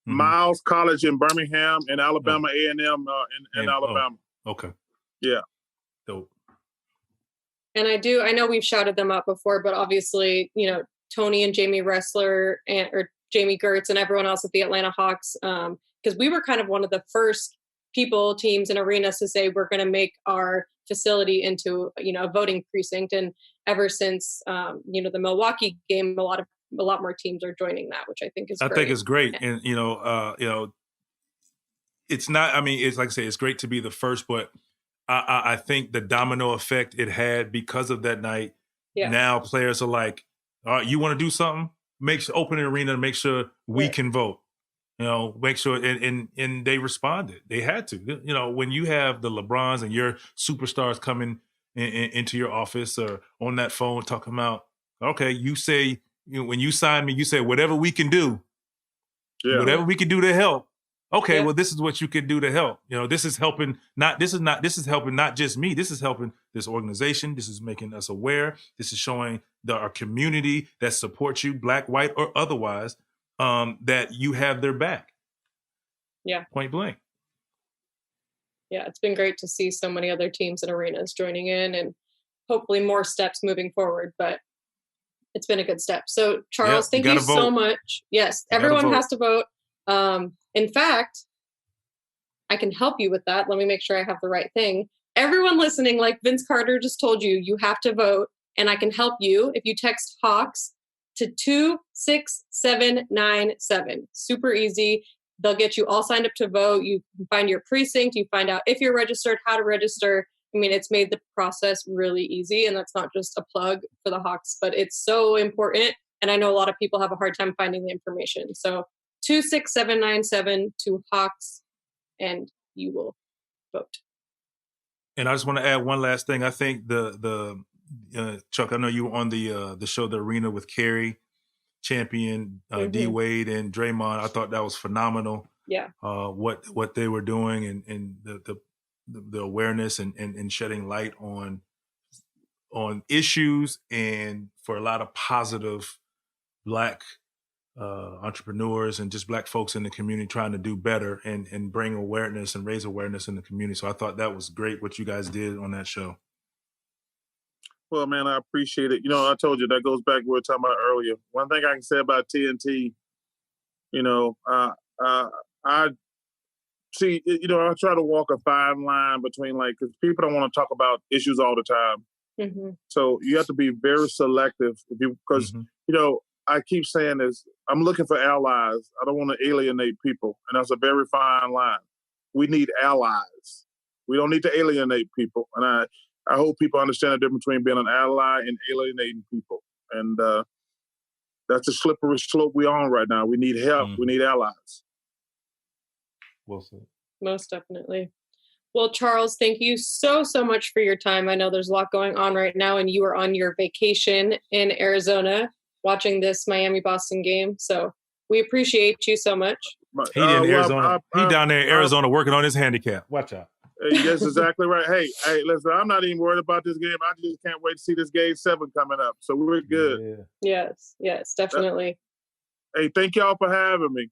Mm-hmm. Miles College in Birmingham, and Alabama A&M in Alabama. Okay. Yeah. Dope. And I know we've shouted them out before, but obviously, Tony and Jamie Ressler or Jamie Gertz and everyone else at the Atlanta Hawks, because we were kind of one of the first teams and arenas to say we're going to make our facility into a voting precinct. And ever since the Milwaukee game, a lot more teams are joining that, which I think is great. I think it's great. Yeah. And it's not, I mean, it's like I say, it's great to be the first, but I think the domino effect it had because of that night. Yeah. Now players are like, all right, you want to do something? Open an arena and make sure we can vote. Make sure, and they responded. They had to. When you have the LeBrons and your superstars coming into your office or on that phone talking about, okay, you say, when you sign me, you say whatever we can do, whatever we can do to help. Okay, well, this is what you can do to help. This is helping. This is helping not just me. This is helping this organization. This is making us aware. This is showing our community that supports you, Black, white, or otherwise, that you have their back. Yeah. Point blank. Yeah, it's been great to see so many other teams and arenas joining in, and hopefully more steps moving forward. But it's been a good step. So, Charles, thank you so much. Yes, everyone has to vote. In fact, I can help you with that. Let me make sure I have the right thing. Everyone listening, like Vince Carter just told you, you have to vote, and I can help you if you text Hawks to 26797. Super easy. They'll get you all signed up to vote. You can find your precinct. You find out if you're registered, how to register. I mean, it's made the process really easy, and that's not just a plug for the Hawks, but it's so important. And I know a lot of people have a hard time finding the information. So 26797 to Hawks, and you will vote. And I just want to add one last thing. I think the Chuck, I know you were on the show, The Arena with Kerry, Champion, D Wade, and Draymond. I thought that was phenomenal. Yeah. What they were doing and the awareness and shedding light on issues, and for a lot of positive Black entrepreneurs and just Black folks in the community trying to do better and bring awareness and raise awareness in the community. So I thought that was great what you guys did on that show. Well, man, I appreciate it. I told you that goes back to what we were talking about earlier. One thing I can say about TNT, I see, I try to walk a fine line between because people don't want to talk about issues all the time. Mm-hmm. So you have to be very selective because, I keep saying this, I'm looking for allies. I don't want to alienate people, and that's a very fine line. We need allies. We don't need to alienate people, and I hope people understand the difference between being an ally and alienating people. And that's a slippery slope we're on right now. We need help. We need allies. Well said. Most definitely. Well, Charles, thank you so much for your time. I know there's a lot going on right now, and you are on your vacation in Arizona watching this Miami-Boston game. So we appreciate you so much. He in Arizona. He down there in Arizona working on his handicap. Watch out. That's exactly right. Hey, listen, I'm not even worried about this game. I just can't wait to see this game 7 coming up. So we're good. Yeah. Yes, definitely. Hey, thank y'all for having me.